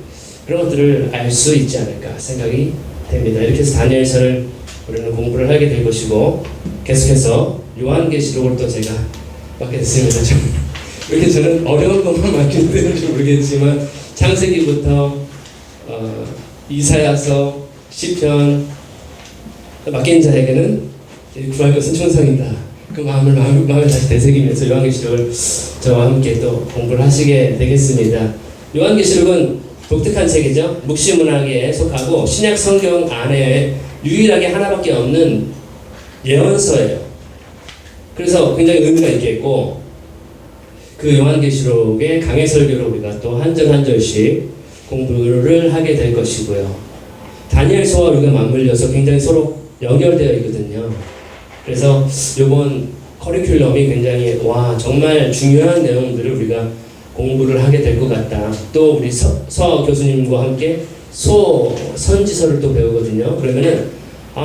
그런 것들을 알 수 있지 않을까 생각이 됩니다. 이렇게 해서 다니엘서를 우리는 공부를 하게 될 것이고, 계속해서 요한계시록을 또 제가 맡게 됐습니다. 이렇게 저는 어려운 것만 맡기는 되는지 모르겠지만 창세기부터 이사야서, 시편 맡긴 자에게는 구할 것은 충성이다. 그 마음을 다시 되새기면서 요한계시록을 저와 함께 또 공부를 하시게 되겠습니다. 요한계시록은 독특한 책이죠. 묵시문학에 속하고 신약 성경 안에 유일하게 하나밖에 없는 예언서예요. 그래서 굉장히 의미가 있겠고, 그 요한계시록의 강해 설교로 우리가 또 한 절 한 절씩 공부를 하게 될 것이고요. 다니엘서와 우리가 맞물려서 굉장히 서로 연결되어 있거든요. 그래서 이번 커리큘럼이 굉장히 정말 중요한 내용들을 우리가 공부를 하게 될 것 같다. 또 우리 서 교수님과 함께 선지서를 또 배우거든요. 그러면은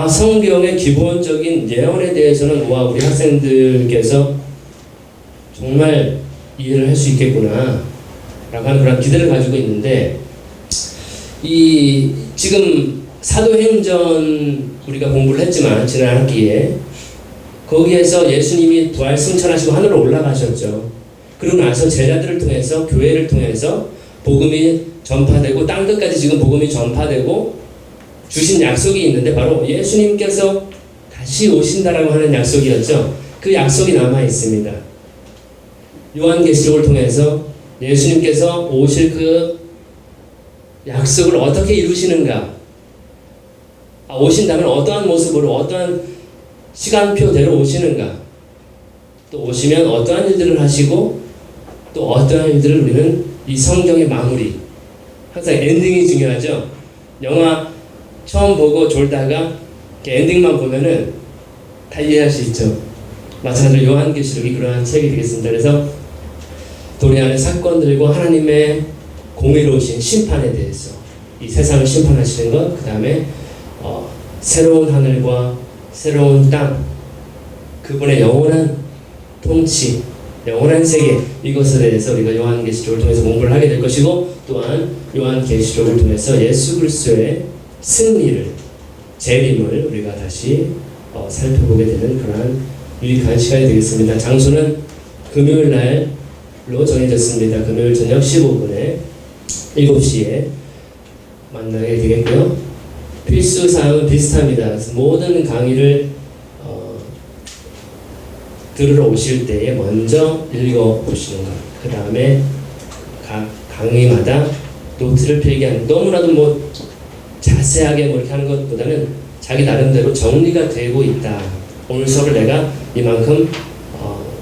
성경의 기본적인 예언에 대해서는 우리 학생들께서 정말 이해를 할 수 있겠구나 라고 하는 그런 기대를 가지고 있는데, 지금 사도행전 우리가 공부를 했지만 지난 학기에 거기에서 예수님이 부활 승천하시고 하늘로 올라가셨죠. 그러고 나서 제자들을 통해서, 교회를 통해서 복음이 전파되고 땅 끝까지 지금 복음이 전파되고 주신 약속이 있는데, 바로 예수님께서 다시 오신다라고 하는 약속이었죠. 그 약속이 남아 있습니다. 요한계시록을 통해서 예수님께서 오실 그 약속을 어떻게 이루시는가, 오신다면 어떠한 모습으로, 어떠한 시간표대로 오시는가, 또 오시면 어떠한 일들을 하시고 또 어떠한 일들을 우리는 이 성경의 마무리, 항상 엔딩이 중요하죠. 영화 처음 보고 졸다가 엔딩만 보면은 다 이해할 수 있죠. 마찬가지로 요한계시록이 그러한 책이 되겠습니다. 그래서 도래하는 사건들과 하나님의 공의로우신 심판에 대해서, 이 세상을 심판하시는 것, 그 다음에 새로운 하늘과 새로운 땅, 그분의 영원한 통치, 영원한 세계, 이것에 대해서 우리가 요한계시록을 통해서 공부를 하게 될 것이고, 또한 요한계시록을 통해서 예수 그리스도의 승리를, 재림을 우리가 다시 살펴보게 되는 그러한 유익한 시간이 되겠습니다. 장소는 금요일 날로 정해졌습니다. 금요일 저녁 15분에 7시에 만나게 되겠고요. 필수 사항은 비슷합니다. 그래서 모든 강의를 들으러 오실 때에 먼저 읽어보시는 것, 그 다음에 각 강의마다 노트를 필기하는, 너무나도 자세하게 이렇게 하는 것보다는 자기 나름대로 정리가 되고 있다, 오늘 수업을 내가 이만큼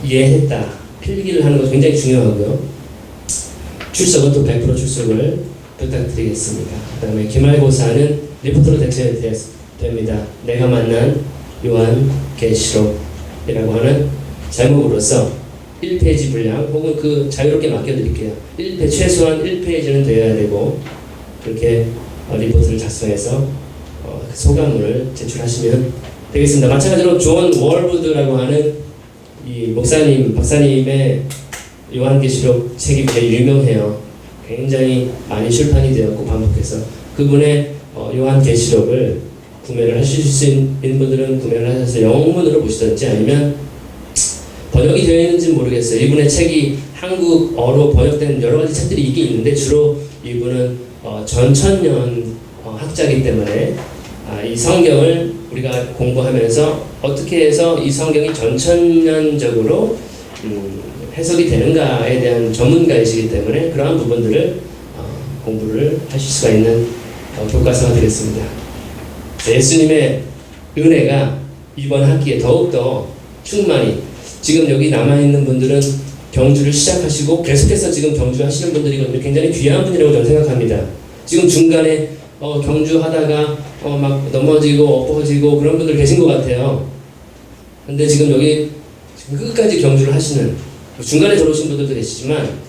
이해했다, 필기를 하는 것 굉장히 중요하고요. 출석은 또 100% 출석을 부탁드리겠습니다. 그 다음에 기말고사는 리포트로 대체됩니다. 내가 만난 요한계시록이라고 하는 제목으로서 1페이지 분량 혹은 그 자유롭게 맡겨드릴게요. 최소한 1페이지는 되어야 되고, 그렇게 리포트를 작성해서 소감을 제출하시면 되겠습니다. 마찬가지로 존 월부드라고 하는 이 박사님의 요한계시록 책이 굉장히 유명해요. 굉장히 많이 출판이 되었고 반복해서, 그분의 요한계시록을 구매를 하실 수 있는 분들은 구매를 하셔서 영문으로 보시든지, 아니면 번역이 되어 있는지 모르겠어요. 이분의 책이 한국어로 번역된 여러 가지 책들이 있긴 있는데, 주로 이분은 전천년 학자이기 때문에 이 성경을 우리가 공부하면서 어떻게 해서 이 성경이 전천년적으로 해석이 되는가에 대한 전문가이시기 때문에 그러한 부분들을 공부를 하실 수가 있는 교과서가 되겠습니다. 예수님의 은혜가 이번 학기에 더욱더 충만히, 지금 여기 남아있는 분들은 경주를 시작하시고 계속해서 지금 경주하시는 분들이거든요. 굉장히 귀한 분이라고 저는 생각합니다. 지금 중간에 경주하다가 막 넘어지고 엎어지고 그런 분들 계신 것 같아요. 근데 지금 여기 끝까지 경주를 하시는, 중간에 들어오신 분들도 계시지만,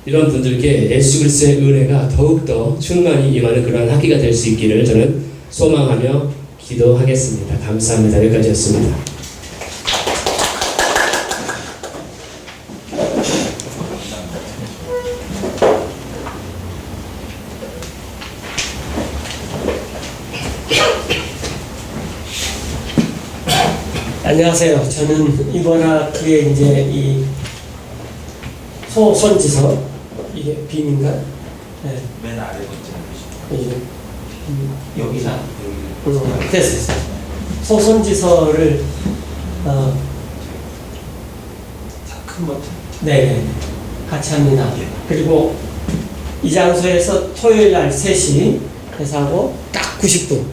이런 분들께 예수 그리스도의 은혜가 더욱더 충만히 임하는 그러한 학기가 될 수 있기를 저는 소망하며 기도하겠습니다. 감사합니다. 여기까지였습니다. 안녕하세요. 저는 이번 학기에 이제 이 소선지서, 이게 빔인가? 네. 맨 아래 번째 여기가 됐어요. 소선지서를 한번 네, 같이 합니다. 그리고 이 장소에서 토요일 날 3시 해서 하고 딱 90분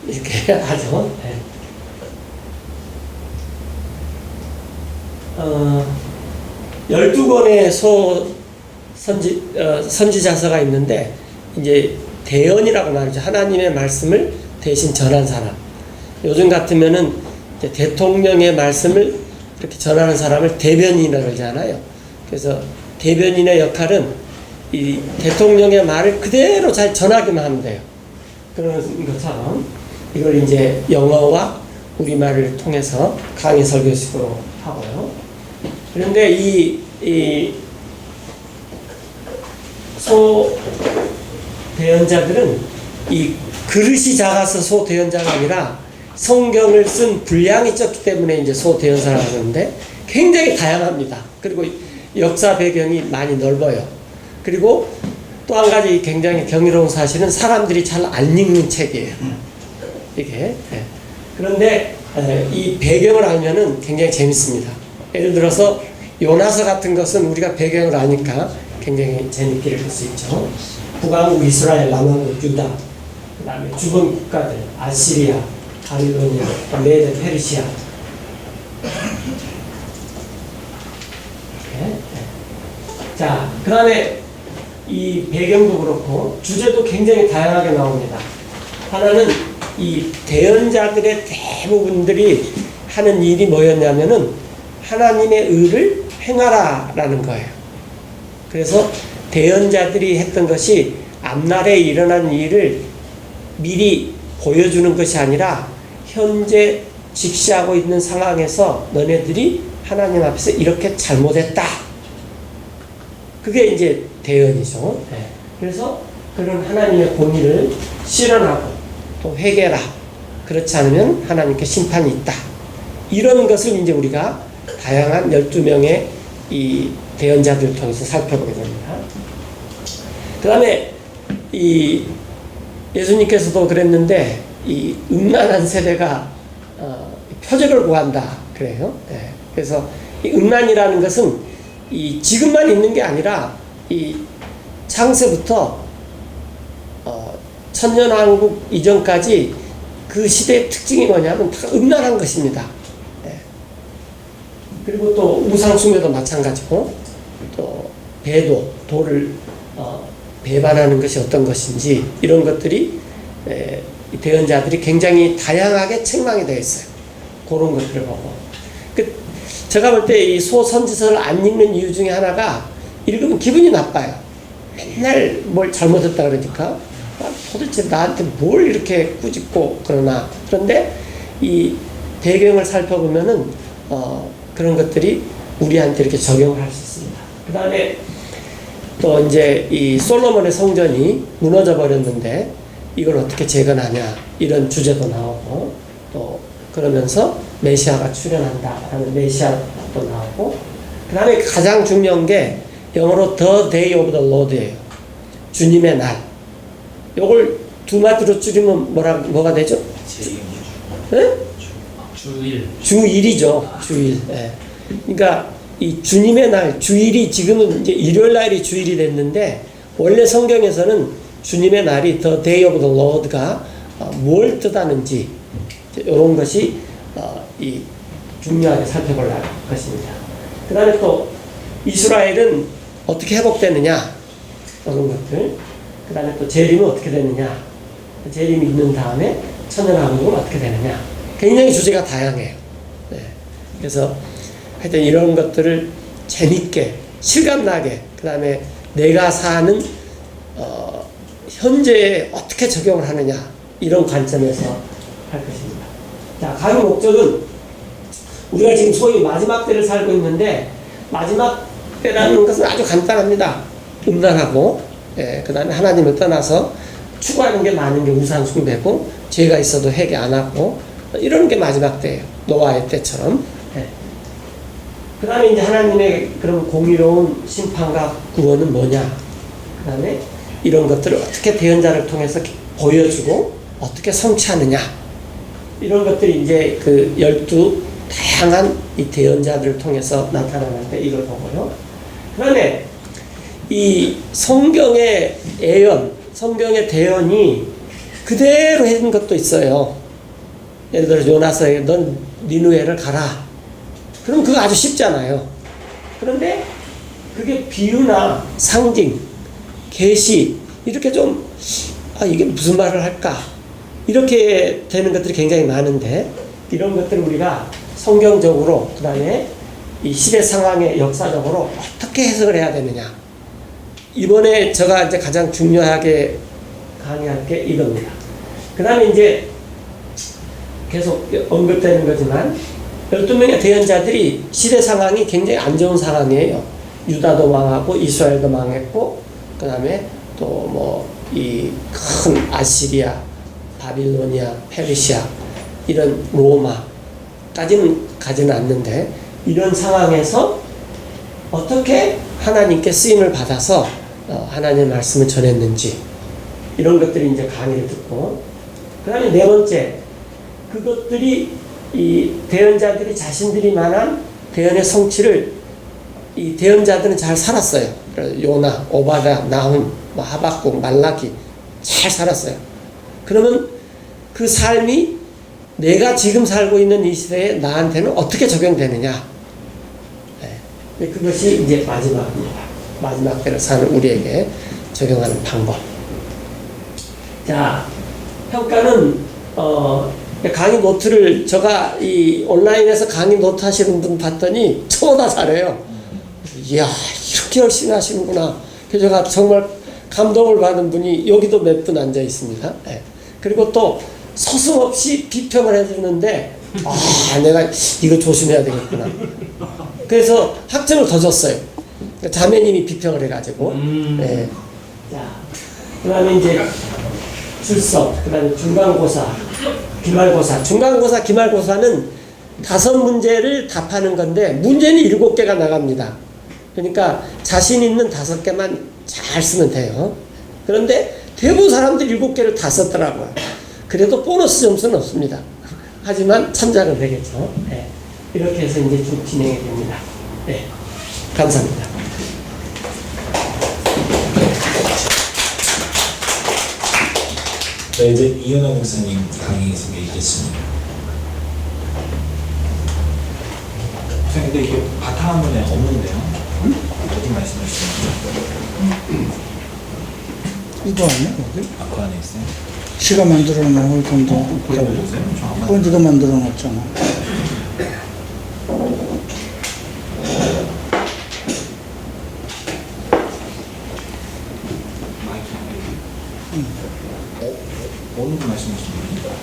이렇게 하죠. 네. 12권의 선지자서가 있는데 이제 대언이라고 말이죠. 하나님의 말씀을 대신 전한 사람. 요즘 같으면은 이제 대통령의 말씀을 이렇게 전하는 사람을 대변인이라고 그러잖아요. 그래서 대변인의 역할은 이 대통령의 말을 그대로 잘 전하기만 하면 돼요. 그런 것처럼 이걸 이제 영어와 우리말을 통해서 강의 설교식으로 하고요. 그런데 이 소대언자들은 이 그릇이 작아서 소대언자가 아니라 성경을 쓴 분량이 적기 때문에 이제 소대언사라고 하는데 굉장히 다양합니다. 그리고 역사 배경이 많이 넓어요. 그리고 또 한 가지 굉장히 경이로운 사실은 사람들이 잘 안 읽는 책이에요. 이게. 그런데 이 배경을 알면은 굉장히 재밌습니다. 예를 들어서 요나서 같은 것은 우리가 배경을 아니까 굉장히 재밌게 읽을 수 있죠. 북왕국 이스라엘, 남왕국 유다, 그 다음에 주변 국가들, 아시리아, 바빌로니아, 메데 페르시아. 이렇게. 자, 그 다음에 이 배경도 그렇고 주제도 굉장히 다양하게 나옵니다. 하나는 이 대언자들의 대부분들이 하는 일이 뭐였냐면은 하나님의 의를 행하라라는 거예요. 그래서 대언자들이 했던 것이 앞날에 일어난 일을 미리 보여주는 것이 아니라 현재 직시하고 있는 상황에서 너네들이 하나님 앞에서 이렇게 잘못했다. 그게 이제 대언이죠. 그래서 그런 하나님의 공의를 실현하고 또 회개라. 그렇지 않으면 하나님께 심판이 있다. 이런 것을 이제 우리가 다양한 12명의 이 대언자들을 통해서 살펴보게 됩니다. 그 다음에 이 예수님께서도 그랬는데 이 음란한 세대가 표적을 구한다 그래요. 그래서 이 음란이라는 것은 이 지금만 있는 게 아니라 이 창세부터 천년왕국 이전까지 그 시대의 특징이 뭐냐면 다 음란한 것입니다. 그리고 또 우상숭배도 마찬가지고 또 배도 도를 배반하는 것이 어떤 것인지 이런 것들이 대언자들이 굉장히 다양하게 책망이 되어 있어요. 그런 것들을 보고 제가 볼 때 이 소선지서를 안 읽는 이유 중에 하나가 읽으면 기분이 나빠요. 맨날 뭘 잘못했다 그러니까 도대체 나한테 뭘 이렇게 꾸짖고 그러나. 그런데 이 배경을 살펴보면은 그런 것들이 우리한테 이렇게 적용을 할 수 있습니다. 그 다음에 또 이제 이 솔로몬의 성전이 무너져 버렸는데 이걸 어떻게 재건하냐 이런 주제도 나오고 또 그러면서 메시아가 출현한다 하는 메시아도 나오고 그 다음에 가장 중요한 게 영어로 The Day of the Lord예요. 주님의 날. 요걸 두 마디로 줄이면 뭐가 되죠? 네? 주일. 주일이죠. 주일. 네. 그러니까 이 주님의 날, 주일이 지금은 이제 일요일 날이 주일이 됐는데 원래 성경에서는 주님의 날이 The Day of the Lord가 뭘 뜻하는지 이런 것이 이 중요하게 살펴볼 것입니다. 그 다음에 또 이스라엘은 어떻게 회복되느냐 이런 것들. 그 다음에 또 재림은 어떻게 되느냐. 재림이 있는 다음에 천년왕국은 어떻게 되느냐. 굉장히 주제가 다양해요. 네. 그래서 하여튼 이런 것들을 재밌게 실감나게 그 다음에 내가 사는 현재에 어떻게 적용을 하느냐 이런 관점에서 할 것입니다. 자, 강의 목적은 우리가 지금 소위 마지막 때를 살고 있는데 마지막 때라는 것은 아주 간단합니다. 음란하고 그 다음에 하나님을 떠나서 추구하는 게 많은 게 우상 숭배고 죄가 있어도 회개 안 하고 이런 게 마지막 때예요. 노아의 때처럼. 그 다음에 이제 하나님의 그런 공의로운 심판과 구원은 뭐냐. 그 다음에 이런 것들을 어떻게 대언자를 통해서 보여주고 어떻게 성취하느냐. 이런 것들이 이제 그 12 다양한 이 대언자들을 통해서 나타나는데 이걸 보고요. 그다음에 이 성경의 예언, 성경의 대언이 그대로 해준 것도 있어요. 예를 들어 요나서에게 넌 니느웨를 가라. 그럼 그거 아주 쉽잖아요. 그런데 그게 비유나 상징, 계시 이렇게 좀 이게 무슨 말을 할까? 이렇게 되는 것들이 굉장히 많은데 이런 것들을 우리가 성경적으로 그다음에 이 시대 상황에 역사적으로 어떻게 해석을 해야 되느냐. 이번에 제가 이제 가장 중요하게 강의할 게 이겁니다. 그다음에 이제 계속 언급되는 거지만 12명의 대언자들이 시대 상황이 굉장히 안 좋은 상황이에요. 유다도 망하고 이스라엘도 망했고 그다음에 또 뭐 이 큰 아시리아, 바빌로니아, 페르시아 이런 로마까지는 가지는 않는데 이런 상황에서 어떻게 하나님께 쓰임을 받아서 하나님의 말씀을 전했는지 이런 것들이 이제 강의를 듣고 그다음에 네 번째 그것들이 이 대언자들이 자신들이 말한 대언의 성취를 이 대언자들은 잘 살았어요. 요나, 오바다, 나훔, 하박국, 말라기 잘 살았어요. 그러면 그 삶이 내가 지금 살고 있는 이 시대에 나한테는 어떻게 적용되느냐? 네. 그것이 이제 마지막입니다. 마지막 때를 사는 우리에게 적용하는 방법. 자, 평가는 강의 노트를 제가 이 온라인에서 강의 노트 하시는 분 봤더니 저보다 잘해요. 이야, 이렇게 열심히 하시는구나. 그래서 제가 정말 감동을 받은 분이 여기도 몇 분 앉아 있습니다. 네. 그리고 또 서슴없이 비평을 해주는데 내가 이거 조심해야 되겠구나. 그래서 학점을 더 줬어요. 자매님이 비평을 해가지고. 네. 자, 그다음에 이제 출석, 그다음에 중간고사, 기말고사. 중간고사, 기말고사는 5문제를 답하는 건데 문제는 7개가 나갑니다. 그러니까 자신 있는 5개만 잘 쓰면 돼요. 그런데 대부분 사람들이 7개를 다 썼더라고요. 그래도 보너스 점수는 없습니다. 하지만 참작은 되겠죠. 네. 이렇게 해서 이제 쭉 진행이 됩니다. 네. 감사합니다. 네, 이제 이현호 목사님 강의 소개하겠습니다. 근데 이게 바탕화면에 없는데요? 어디 말씀하시는 거예요? 이거 아니야 여기? 그 안에 있어요? 지가 만들어 놓은 건데 그건 네가 만들어 놨잖아. 어느 분 말씀하시는 거예요?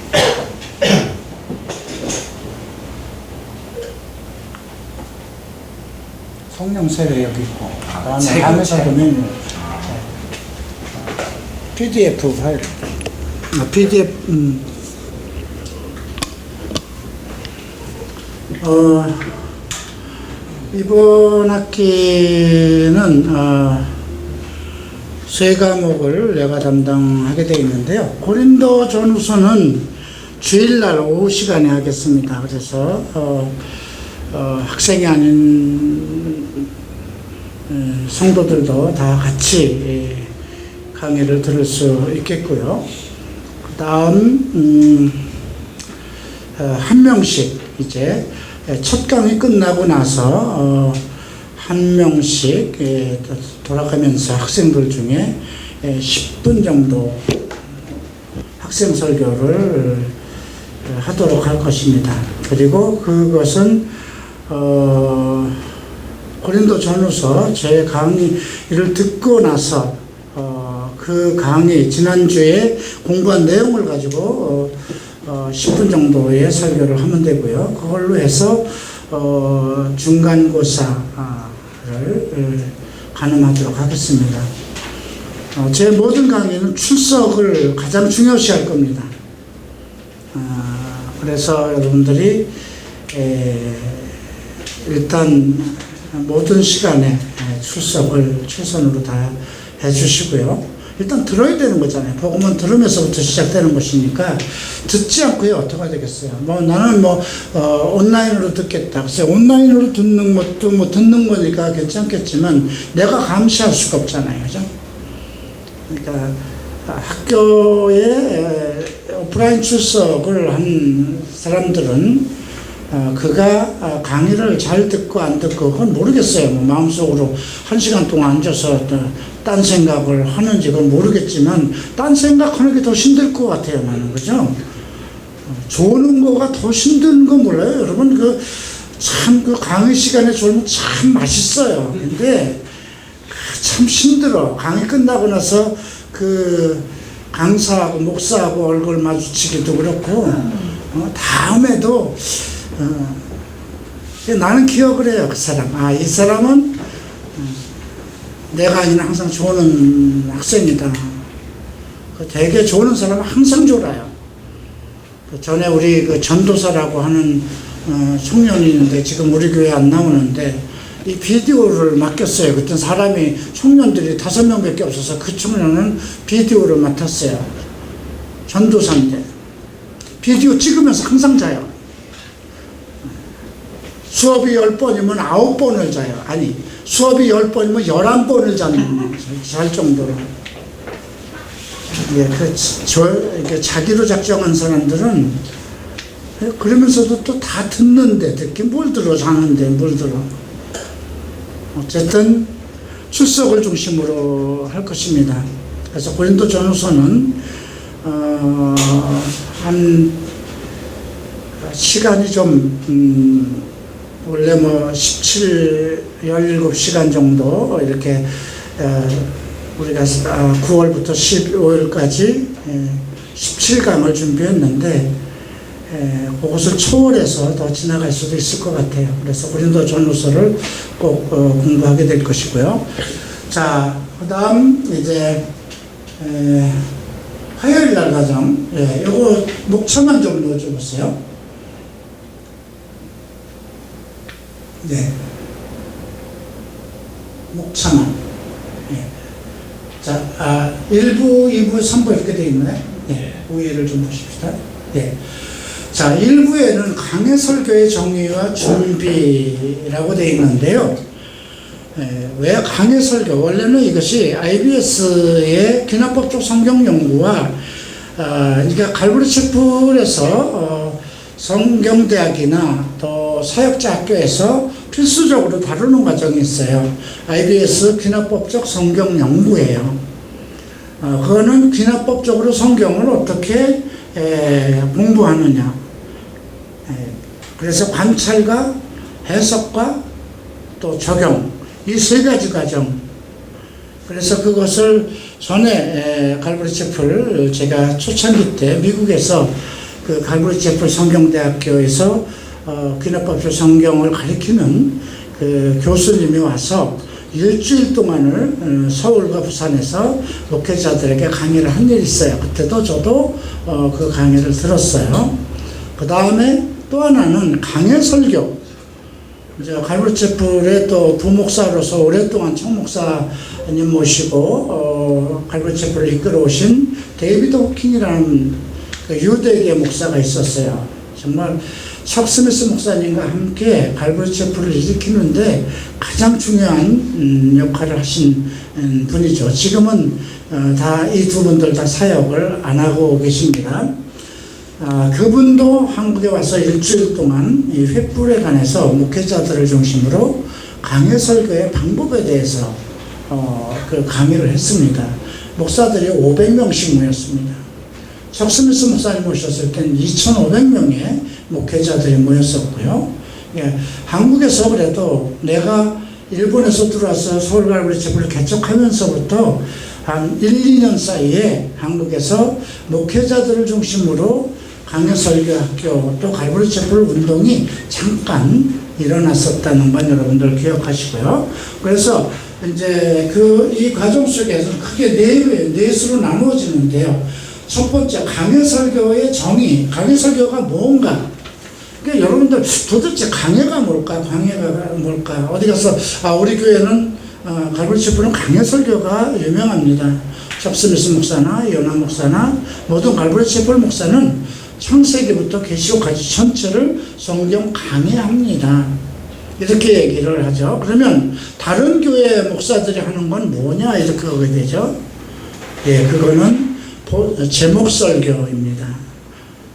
성령 세례 여기 있고 다음에 책, 함에서 책. 보면 PDF 파일 PDF 이번 학기는 세 과목을 내가 담당하게 되어 있는데요. 고린도 전후서는 주일날 오후 시간에 하겠습니다. 그래서 학생이 아닌 성도들도 다 같이 강의를 들을 수 있겠고요. 그 다음 한 명씩 이제 첫 강의 끝나고 나서 한 명씩 돌아가면서 학생들 중에 10분 정도 학생 설교를 하도록 할 것입니다. 그리고 그것은 고린도 전후서 제 강의를 듣고 나서 그 강의 지난주에 공부한 내용을 가지고 10분 정도의 설교를 하면 되고요. 그걸로 해서 중간고사를 가늠하도록 하겠습니다. 제 모든 강의는 출석을 가장 중요시 할 겁니다. 그래서 여러분들이 일단 모든 시간에 출석을 최선으로 다 해주시고요. 일단 들어야 되는 거잖아요. 복음은 들으면서부터 시작되는 것이니까 듣지 않고요 어떻게 되겠어요. 뭐 나는 온라인으로 듣겠다. 글쎄 온라인으로 듣는 것도 뭐 듣는 거니까 괜찮겠지만 내가 감시할 수가 없잖아요, 그죠? 그러니까 학교에 오프라인 출석을 한 사람들은 그가 강의를 잘 듣고 안 듣고 그건 모르겠어요. 뭐 마음속으로 1시간 동안 앉아서 딴 생각을 하는지 그건 모르겠지만 딴 생각하는 게 더 힘들 것 같아요, 나는. 그죠? 조는 거가 더 힘든 거 몰라요? 여러분, 그 강의 시간에 졸면 참 맛있어요. 근데 참 힘들어. 강의 끝나고 나서 그 강사하고 목사하고 얼굴 마주치기도 그렇고, 다음에도, 나는 기억을 해요, 그 사람. 이 사람은 내가 아니라 항상 조는 학생이다. 되게 조는 사람은 항상 졸아요. 전에 우리 그 전도사라고 하는 청년이 있는데 지금 우리 교회 안 나오는데 이 비디오를 맡겼어요. 그때 사람이 청년들이 5명밖에 없어서 그 청년은 비디오를 맡았어요. 전도사인데 비디오 찍으면서 항상 자요. 수업이 10번이면 9번을 자요. 아니 수업이 10번이면 11번을 잘 정도로. 예, 자기로 작정한 사람들은 그러면서도 또 다 듣는데 듣기 뭘 들어 자는데 뭘 들어. 어쨌든 출석을 중심으로 할 것입니다. 그래서 고린도전후서는 한 시간이 좀 원래 17시간 정도 이렇게 우리가 9월부터 15일까지 17강을 준비했는데 그것을 초월해서 더 지나갈 수도 있을 것 같아요. 그래서 고린도전후서를 꼭 공부하게 될 것이고요. 자, 그 다음 이제 화요일 날 과정, 요거 목차만 좀 넣어줘 보세요. 네. 목차만. 자, 1부, 2부, 3부 이렇게 되어 있나요? 네. 우회를 좀 보십시다. 네. 자, 1부에는 강해 설교의 정의와 준비라고 되어 있는데요. 왜 강해 설교? 원래는 이것이 IBS의 기납법적 성경 연구와 그러니까 갈브리 채플에서 성경대학이나 또 사역자 학교에서 필수적으로 다루는 과정이 있어요. IBS 귀납법적 성경 연구예요. 그거는 귀납법적으로 성경을 어떻게 공부하느냐. 그래서 관찰과 해석과 또 적용, 이 3가지 과정. 그래서 그것을 전에 갈브리 채플 제가 초창기 때 미국에서 그 갈브리 채플 성경대학교에서 귀납법적 성경을 가리키는 그 교수님이 와서 일주일 동안을 서울과 부산에서 목회자들에게 강의를 한 일이 있어요. 그때도 저도 그 강의를 들었어요. 그 다음에 또 하나는 강해 설교. 이제 갈브리 채플의 또 부목사로서 오랫동안 총목사님 모시고 갈브리 채플을 이끌어 오신 데이비드 호킹이라는 그 유대계 목사가 있었어요. 정말 척 스미스 목사님과 함께 갈브리 채플을 일으키는데 가장 중요한 역할을 하신 분이죠. 지금은 다 이 두 분들 다 사역을 안 하고 계십니다. 그분도 한국에 와서 일주일 동안 이 횃불에 관해서 목회자들을 중심으로 강해 설교의 방법에 대해서 그 강의를 했습니다. 목사들이 500명씩 모였습니다. 척 스미스 목사님 모셨을 때는 2,500명의 목회자들이 모였었고요. 예, 한국에서 그래도 내가 일본에서 들어와서 서울 갈브리 채플을 개척하면서부터 한 1, 2년 사이에 한국에서 목회자들을 중심으로 강해 설교 학교 또 갈브리 채플 운동이 잠깐 일어났었다는 건 여러분들 기억하시고요. 그래서 이제 이 과정 속에서 크게 네 수로 나누어지는데요. 첫 번째, 강해 설교의 정의. 강해 설교가 뭔가? 그러니까 여러분들 도대체 강해가 뭘까? 강해가 뭘까? 어디 가서 우리 교회는 갈브리 채플은 강해 설교가 유명합니다. 작 스미스 목사나 요나 목사나 모든 갈보리 채플 목사는 창세기부터 계시록까지 전체를 성경 강해합니다. 이렇게 얘기를 하죠. 그러면 다른 교회 목사들이 하는 건 뭐냐 이렇게 하게 되죠. 예, 그거는 제목설교입니다.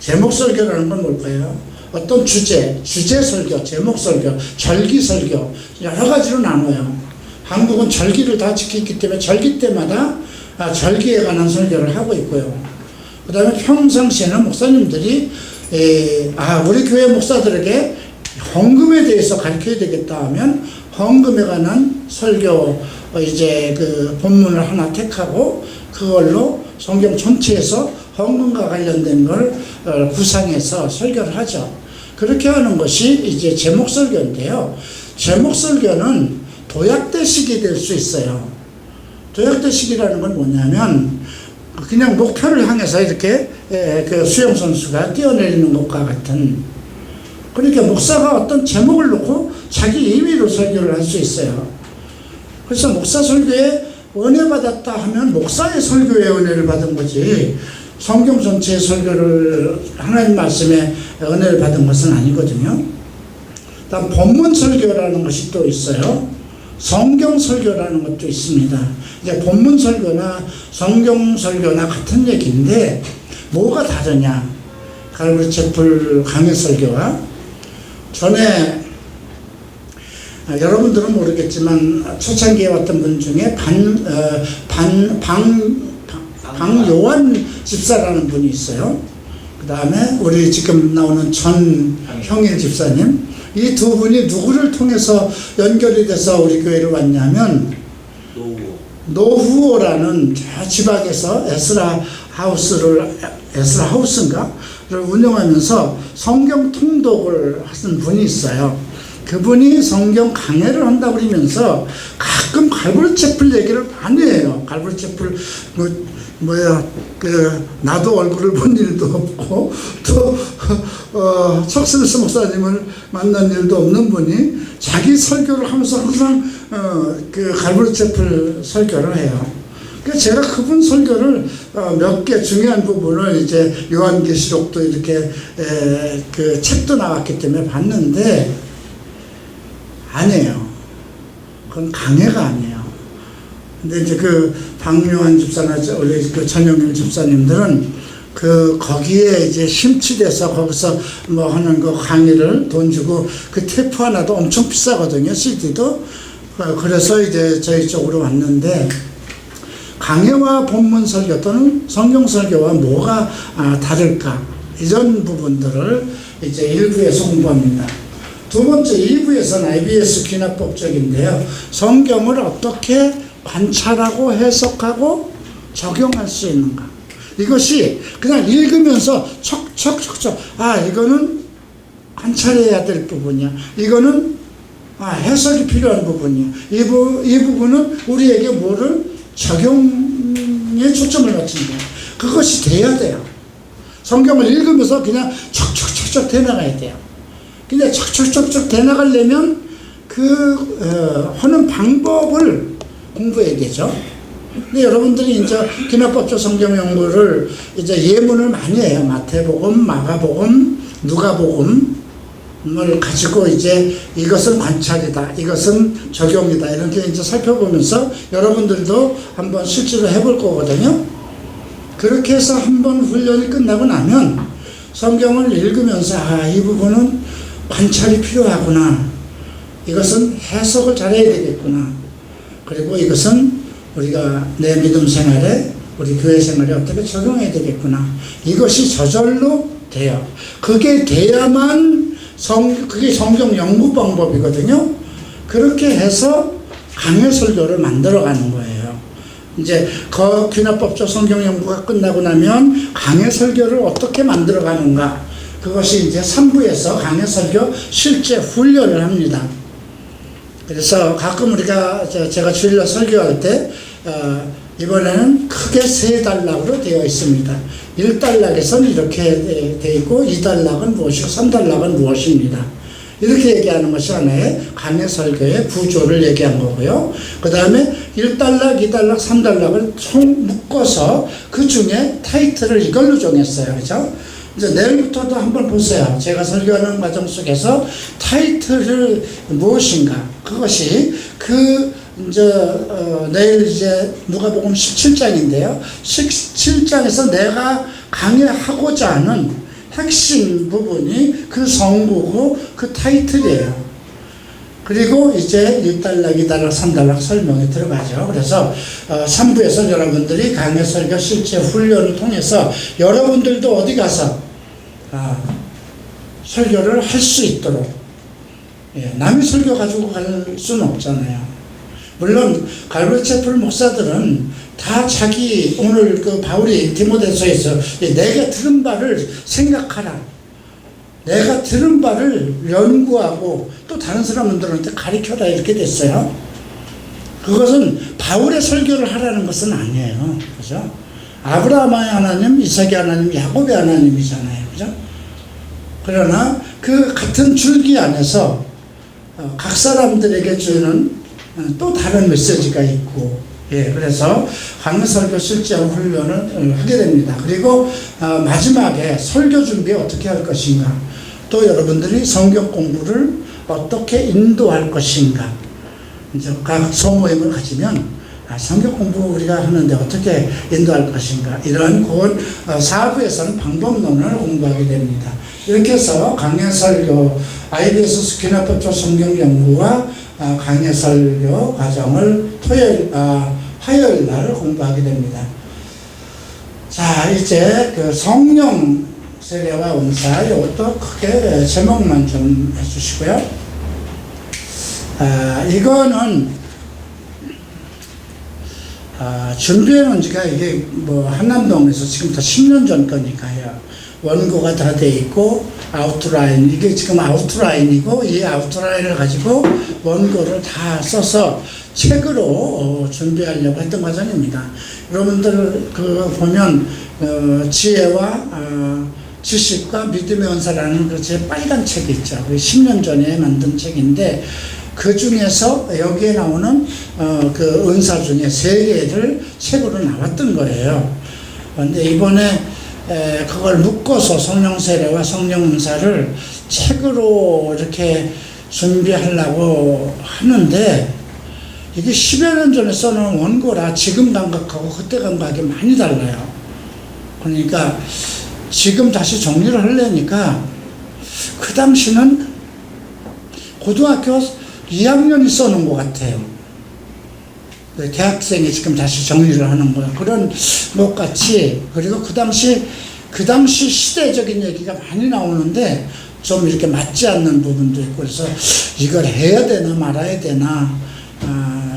제목설교라는 건 뭘까요? 어떤 주제 설교, 제목 설교, 절기 설교 여러 가지로 나눠요. 한국은 절기를 다 지키기 때문에 절기 때마다 절기에 관한 설교를 하고 있고요. 그 다음에 평상시에는 목사님들이 우리 교회 목사들에게 헌금에 대해서 가르쳐야 되겠다 하면 헌금에 관한 설교 이제 그 본문을 하나 택하고 그걸로 성경 전체에서 헌금과 관련된 걸 구상해서 설교를 하죠. 그렇게 하는 것이 이제 제목설교인데요. 제목설교는 도약대식이 될 수 있어요. 도약대식이라는 건 뭐냐면 그냥 목표를 향해서 이렇게 그 수영선수가 뛰어내리는 것과 같은, 그러니까 목사가 어떤 제목을 놓고 자기 임의로 설교를 할 수 있어요. 그래서 목사 설교에 은혜 받았다 하면 목사의 설교에 은혜를 받은 거지 성경 전체의 설교를 하나님 말씀에 은혜를 받은 것은 아니거든요. 다음 본문 설교라는 것이 또 있어요. 성경 설교라는 것도 있습니다. 이제 본문 설교나 성경 설교나 같은 얘기인데 뭐가 다르냐? 갈보리 채플 강해 설교와 전에 여러분들은 모르겠지만 초창기에 왔던 분 중에 방요한 집사라는 분이 있어요. 그 다음에 우리 지금 나오는 전형일 집사님, 이 두 분이 누구를 통해서 연결이 돼서 우리 교회로 왔냐면 노후오라는 저 지방에서 에스라 하우스인가를 운영하면서 성경 통독을 하신 분이 있어요. 그분이 성경 강해를 한다고 그러면서 가끔 갈보리 채플 얘기를 많이 해요. 갈보리 채플 나도 얼굴을 본 일도 없고 또 척스미스 목사님을 만난 일도 없는 분이 자기 설교를 하면서 항상 그 갈보리 채플 설교를 해요. 그래서 제가 그분 설교를 몇 개 중요한 부분을 이제 요한계시록도 이렇게 그 책도 나왔기 때문에 봤는데 아니에요. 그건 강해가 아니에요. 근데 이제 그 방요한 집사나 원래 그 전영일 집사님들은 거기에 이제 심취돼서 거기서 뭐 하는 거 강의를 돈 주고 그 테이프 하나도 엄청 비싸거든요. CD도. 그래서 이제 저희 쪽으로 왔는데 강해와 본문 설교 또는 성경 설교와 뭐가 다를까? 이런 부분들을 이제 1부에서 공부합니다. 두 번째 2부에서는 IBS 귀납법적인데요. 성경을 어떻게 관찰하고 해석하고 적용할 수 있는가. 이것이 그냥 읽으면서 척척척척 이거는 관찰해야 될 부분이야. 이거는 해석이 필요한 부분이야. 이 부분은 우리에게 뭐를 적용에 초점을 맞춘다. 그것이 돼야 돼요. 성경을 읽으면서 그냥 척척척척 대나가야 돼요. 근데 척척척척 대나가려면 하는 방법을 공부해야 되죠. 근데 여러분들이 이제 기납법조 성경 연구를 이제 예문을 많이 해요. 마태복음, 마가복음, 누가복음을 가지고 이제 이것은 관찰이다, 이것은 적용이다 이렇게 이제 살펴보면서 여러분들도 한번 실제로 해볼 거거든요. 그렇게 해서 한번 훈련이 끝나고 나면 성경을 읽으면서 이 부분은 관찰이 필요하구나. 이것은 해석을 잘해야 되겠구나. 그리고 이것은 우리가 내 믿음 생활에 우리 교회 생활에 어떻게 적용해야 되겠구나. 이것이 저절로 돼요. 그게 돼야만 그게 성경 연구 방법이거든요. 그렇게 해서 강해 설교를 만들어가는 거예요. 이제 귀납법조 성경 연구가 끝나고 나면 강해 설교를 어떻게 만들어가는가. 그것이 이제 3부에서 강해 설교 실제 훈련을 합니다. 그래서 가끔 우리가 제가 주일날 설교할 때 이번에는 크게 3단락으로 되어 있습니다. 1단락에서는 이렇게 되어 있고 2단락은 무엇이고 3단락은 무엇입니다. 이렇게 얘기하는 것이 하나의 강해 설교의 구조를 얘기한 거고요. 그 다음에 1단락, 2단락, 3단락을 총 묶어서 그 중에 타이틀을 이걸로 정했어요. 그죠? 이제 내일부터도 한번 보세요. 제가 설교하는 과정 속에서 타이틀을 무엇인가, 그것이 내일 이제 누가복음 17장인데요. 17장에서 내가 강해하고자 하는 핵심 부분이 그 성구고 그 타이틀이에요. 그리고 이제 1단락, 2단락, 3단락 설명에 들어가죠. 그래서 3부에서 여러분들이 강해 설교 실제 훈련을 통해서 여러분들도 어디 가서 설교를 할 수 있도록, 남의 설교 가지고 갈 수는 없잖아요. 물론 갈보리채플 목사들은 다 자기, 오늘 그 바울이 디모데서에서 내가 들은 바를 생각하라, 내가 들은 바를 연구하고 또 다른 사람들한테 가르쳐라, 이렇게 됐어요. 그것은 바울의 설교를 하라는 것은 아니에요. 그죠? 아브라함의 하나님, 이삭의 하나님, 야곱의 하나님이잖아요. 그죠? 그러나 그 같은 줄기 안에서 각 사람들에게 주는 또 다른 메시지가 있고, 그래서 강해 설교 실제로 훈련을 하게 됩니다. 그리고 마지막에 설교 준비 어떻게 할 것인가, 또 여러분들이 성경 공부를 어떻게 인도할 것인가, 이제 각 소모임을 가지면 성경 공부 우리가 하는데 어떻게 인도할 것인가, 이런 그 4부에서는 방법론을 공부하게 됩니다. 이렇게 해서 강해 설교, IBS 스키나법조 성경 연구와 강해 설교 과정을 화요일 날 공부하게 됩니다. 자, 이제 그 성령 세례와 은사, 이것도 크게 제목만 좀 해주시고요. 이거는 준비해 놓은 지가 이게 뭐 한남동에서 지금부터 10년 전 거니까요. 원고가 다 돼 있고, 아웃라인, 이게 지금 아웃라인이고, 이 아웃라인을 가지고 원고를 다 써서 책으로 준비하려고 했던 과정입니다. 여러분들 보면 지혜와 지식과 믿음의 은사라는 그 제 빨간 책이 있죠. 10년 전에 만든 책인데, 그 중에서 여기에 나오는 그 은사 중에 3개를 책으로 나왔던 거예요. 그런데 이번에 그걸 묶어서 성령 세례와 성령 은사를 책으로 이렇게 준비하려고 하는데, 이게 10여 년 전에 써놓은 원고라 지금 감각하고 그때 감각이 많이 달라요. 그러니까 지금 다시 정리를 하려니까, 그 당시는 고등학교 2학년이 써놓은 것 같아요. 대학생이 지금 다시 정리를 하는 거야. 그런 것 같이. 그리고 그 당시 시대적인 얘기가 많이 나오는데 좀 이렇게 맞지 않는 부분도 있고, 그래서 이걸 해야 되나 말아야 되나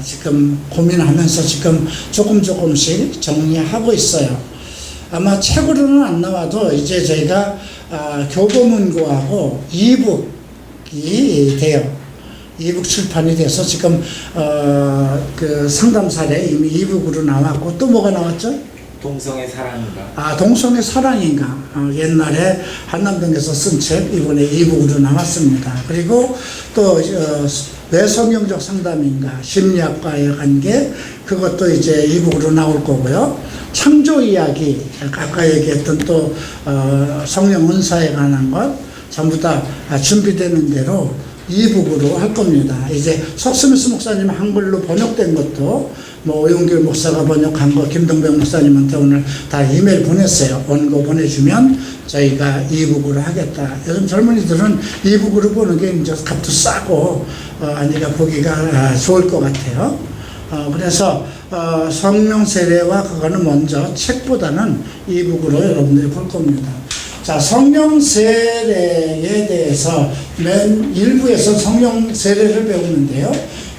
지금 고민하면서 지금 조금씩 정리하고 있어요. 아마 책으로는 안 나와도 이제 저희가 교보문고하고 이북이 돼요. 이북 출판이 돼서 지금 그 상담 사례 이미 이북으로 나왔고, 또 뭐가 나왔죠? 동성의 사랑인가? 동성의 사랑인가. 옛날에 한남동에서 쓴 책 이번에 이북으로 나왔습니다. 그리고 또 왜 성경적 상담인가, 심리학과의 관계, 그것도 이제 이북으로 나올 거고요. 창조 이야기, 아까 얘기했던 또 성령 은사에 관한 것 전부 다 준비되는 대로 이북으로 할 겁니다. 이제 석스미스 목사님 한글로 번역된 것도 뭐 오용길 목사가 번역한 거 김동백 목사님한테 오늘 다 이메일 보냈어요. 원고 보내주면 저희가 이북으로 하겠다. 요즘 젊은이들은 이북으로 보는 게 이제 값도 싸고 아니가 보기가 좋을 것 같아요. 그래서 성령 세례와 그거는 먼저 책보다는 이북으로 여러분들이 볼 겁니다. 자, 성령 세례에 대해서 맨 1부에서 성령 세례를 배우는데요.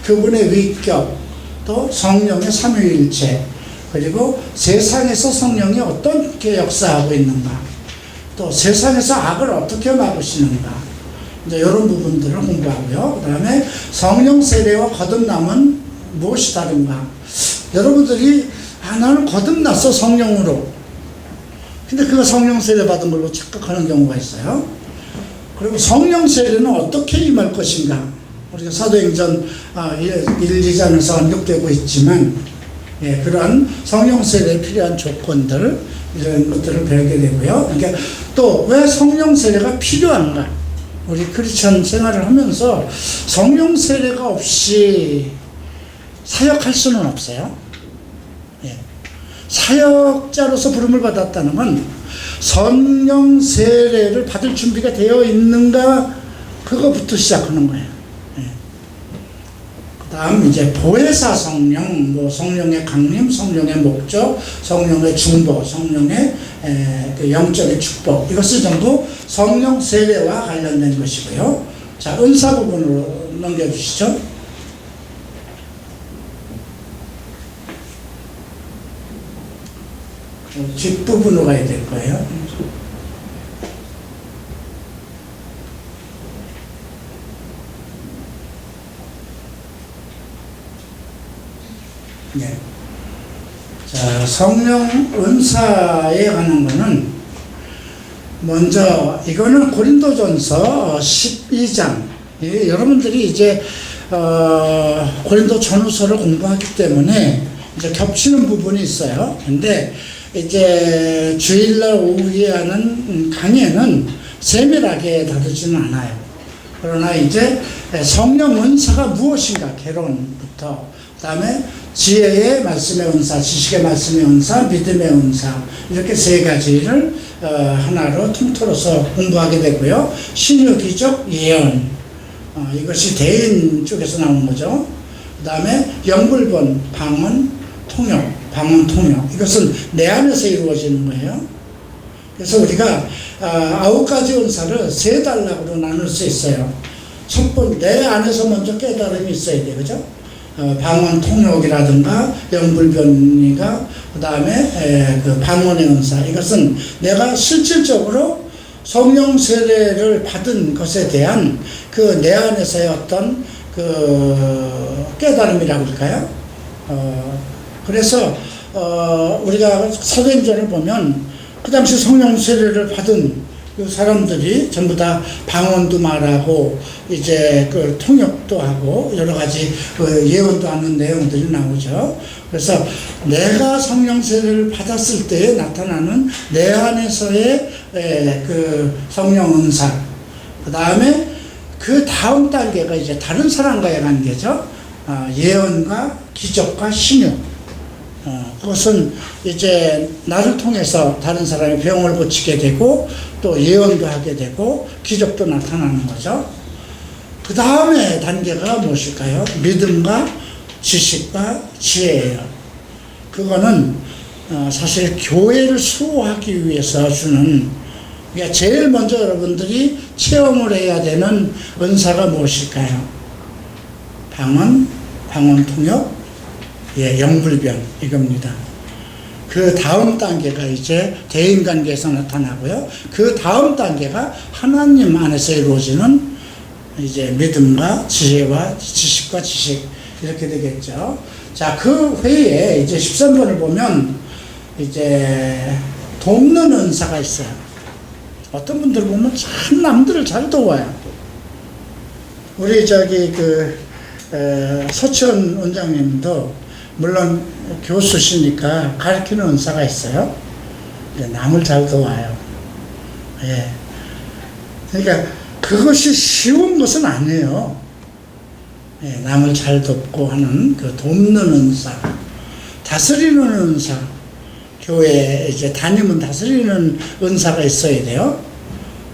그분의 위격, 또 성령의 삼위일체, 그리고 세상에서 성령이 어떻게 역사하고 있는가, 또 세상에서 악을 어떻게 막으시는가, 이제 이런 부분들을 공부하고요. 그 다음에 성령 세례와 거듭남은 무엇이 다른가. 여러분들이 나는 거듭났어 성령으로. 근데 그거 성령 세례 받은 걸로 착각하는 경우가 있어요. 그리고 성령 세례는 어떻게 임할 것인가? 우리가 사도행전 1, 2장에서 언급되고 있지만 그런 성령 세례에 필요한 조건들 이런 것들을 배우게 되고요. 그러니까 또 왜 성령 세례가 필요한가? 우리 크리스천 생활을 하면서 성령 세례가 없이 사역할 수는 없어요. 사역자로서 부름을 받았다는 건 성령 세례를 받을 준비가 되어 있는가 그거부터 시작하는 거예요. 그 다음 이제 보혜사 성령, 뭐 성령의 강림, 성령의 목적, 성령의 중보, 성령의 그 영적인 축복, 이것을 전부 성령 세례와 관련된 것이고요. 자, 은사 부분으로 넘겨주시죠. 뒷부분으로 가야 될 거예요. 네. 자, 성령 은사에 관한 거는 먼저 이거는 고린도전서 12장. 여러분들이 이제 고린도 전후서를 공부하기 때문에 이제 겹치는 부분이 있어요. 근데 이제 주일날 오후에 하는 강의는 세밀하게 다루지는 않아요. 그러나 이제 성령 은사가 무엇인가 개론부터 그 다음에 지혜의 말씀의 은사, 지식의 말씀의 은사, 믿음의 은사 이렇게 세 가지를 하나로 통틀어서 공부하게 되고요. 신유, 기적, 예언 이것이 대인 쪽에서 나온 거죠. 그 다음에 영불본, 방언, 통역, 방언, 통역 이것은 내 안에서 이루어지는 거예요. 그래서 우리가 9가지 은사를 3단락으로 나눌 수 있어요. 첫 번째, 내 안에서 먼저 깨달음이 있어야 돼요. 그죠? 방언, 통역이라든가 영불변이가 그 다음에 그 방언의 은사 이것은 내가 실질적으로 성령 세례를 받은 것에 대한 그 내 안에서의 어떤 그 깨달음이라고 할까요? 그래서 우리가 사도행전을 보면 그 당시 성령 세례를 받은 그 사람들이 전부 다 방언도 말하고 이제 그 통역도 하고 여러 가지 그 예언도 하는 내용들이 나오죠. 그래서 내가 성령 세례를 받았을 때 나타나는 내 안에서의 그 성령 은사, 그 다음에 그 다음 단계가 이제 다른 사람과의 관계죠. 예언과 기적과 신유. 그것은 이제 나를 통해서 다른 사람의 병을 고치게 되고 또 예언도 하게 되고 기적도 나타나는 거죠. 그 다음에 단계가 무엇일까요? 믿음과 지식과 지혜예요. 그거는 사실 교회를 수호하기 위해서 주는, 그러니까 제일 먼저 여러분들이 체험을 해야 되는 은사가 무엇일까요? 방언 통역, 영불변 이겁니다. 그 다음 단계가 이제 대인관계에서 나타나고요. 그 다음 단계가 하나님 안에서 이루어지는 이제 믿음과 지혜와 지식과 지식 이렇게 되겠죠. 자, 그 회에 이제 13번을 보면 이제 돕는 은사가 있어요. 어떤 분들 보면 참 남들을 잘 도와요. 우리 저기 서치원 원장님도 물론 교수시니까 가르치는 은사가 있어요. 남을 잘 도와요. 그러니까 그것이 쉬운 것은 아니에요. 남을 잘 돕고 하는 그 돕는 은사, 다스리는 은사, 교회 이제 담임은 다스리는 은사가 있어야 돼요.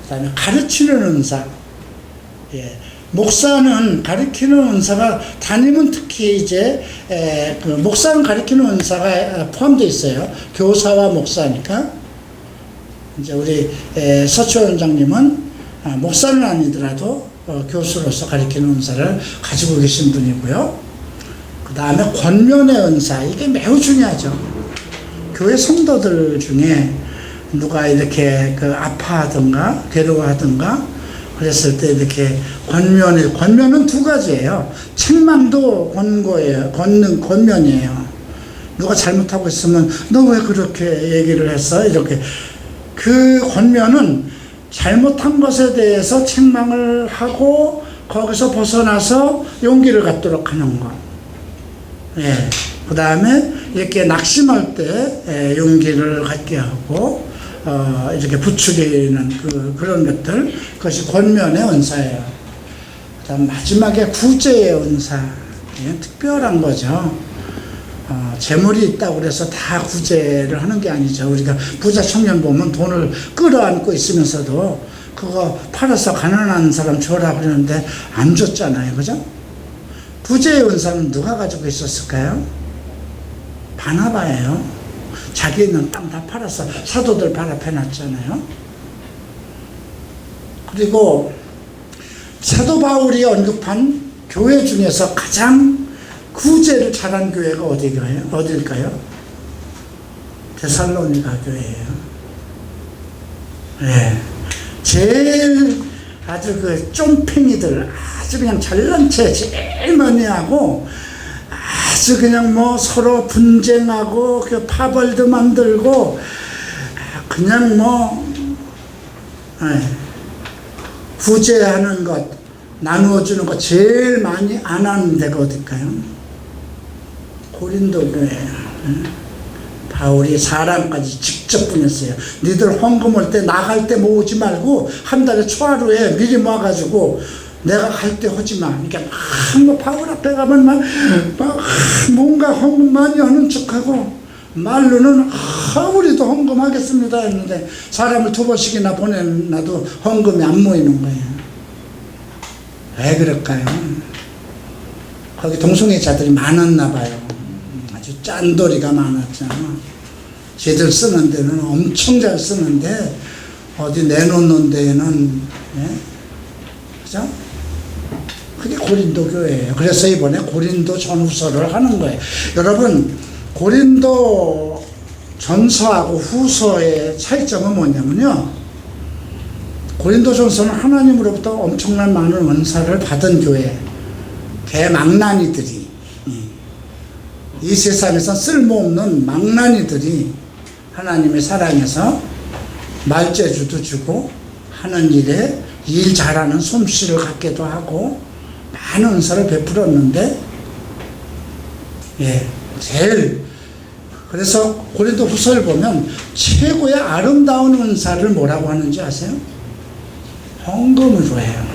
그다음에 가르치는 은사, 목사는 가르치는 은사가, 담임은 특히 이제 그 목사는 가르치는 은사가 포함되어 있어요. 교사와 목사니까. 이제 우리 서치원 원장님은 목사는 아니더라도 교수로서 가르치는 은사를 가지고 계신 분이고요. 그 다음에 권면의 은사, 이게 매우 중요하죠. 교회 성도들 중에 누가 이렇게 아파하든가 괴로워하든가 그랬을 때 이렇게 권면은 두 가지예요. 책망도 권면이에요. 누가 잘못하고 있으면 너 왜 그렇게 얘기를 했어? 이렇게. 그 권면은 잘못한 것에 대해서 책망을 하고 거기서 벗어나서 용기를 갖도록 하는 것. 예. 그 다음에 이렇게 낙심할 때 용기를 갖게 하고 이렇게 부추기는 그런 것들, 그것이 권면의 은사예요. 그 다음 마지막에 구제의 은사. 예, 특별한 거죠. 재물이 있다고 그래서 다 구제를 하는 게 아니죠. 우리가 부자 청년 보면 돈을 끌어안고 있으면서도 그거 팔아서 가난한 사람 줘라 그러는데 안 줬잖아요. 그죠? 구제의 은사는 누가 가지고 있었을까요? 바나바예요. 자기 있는 땅 다 팔아서 사도들 발 앞에 놨잖아요. 그리고 사도 바울이 언급한 교회 중에서 가장 구제를 잘한 교회가 어딜까요? 데살로니가 교회예요. 네. 제일 아주 그 쫌팽이들, 아주 그냥 잘난 체 제일 많이 하고, 아주 그냥 뭐 서로 분쟁하고, 그 파벌드 만들고, 그냥 뭐, 구제하는 것, 나누어주는 것 제일 많이 안 하는 데가 어딜까요? 고린도 교회예요. 바울이 사람까지 직접 보냈어요. 니들 헌금 올 때 나갈 때 모으지 말고 한 달에 초하루에 미리 모아가지고 내가 갈 때 하지 마. 그러니까 막 바울 앞에 가면 막 뭔가 헌금 많이 하는 척하고 말로는 우리도 헌금하겠습니다 했는데 사람을 2번씩이나 보내놔도 헌금이 안 모이는 거예요. 왜 그럴까요? 거기 동성애자들이 많았나 봐요. 아주 짠돌이가 많았잖아. 쟤들 쓰는 데는 엄청 잘 쓰는데 어디 내놓는 데는, 예? 그죠? 그게 고린도 교회예요. 그래서 이번에 고린도 전후서를 하는 거예요. 여러분, 고린도 전서하고 후서의 차이점은 뭐냐면요, 고린도 전서는 하나님으로부터 엄청난 많은 은사를 받은 교회, 대망나니들이, 이 세상에서 쓸모없는 망나니들이 하나님의 사랑에서 말재주도 주고 하는 일에 일 잘하는 솜씨를 갖게도 하고 많은 은사를 베풀었는데, 예, 제일, 그래서 고린도 후서를 보면 최고의 아름다운 은사를 뭐라고 하는지 아세요? 헌금으로 해요.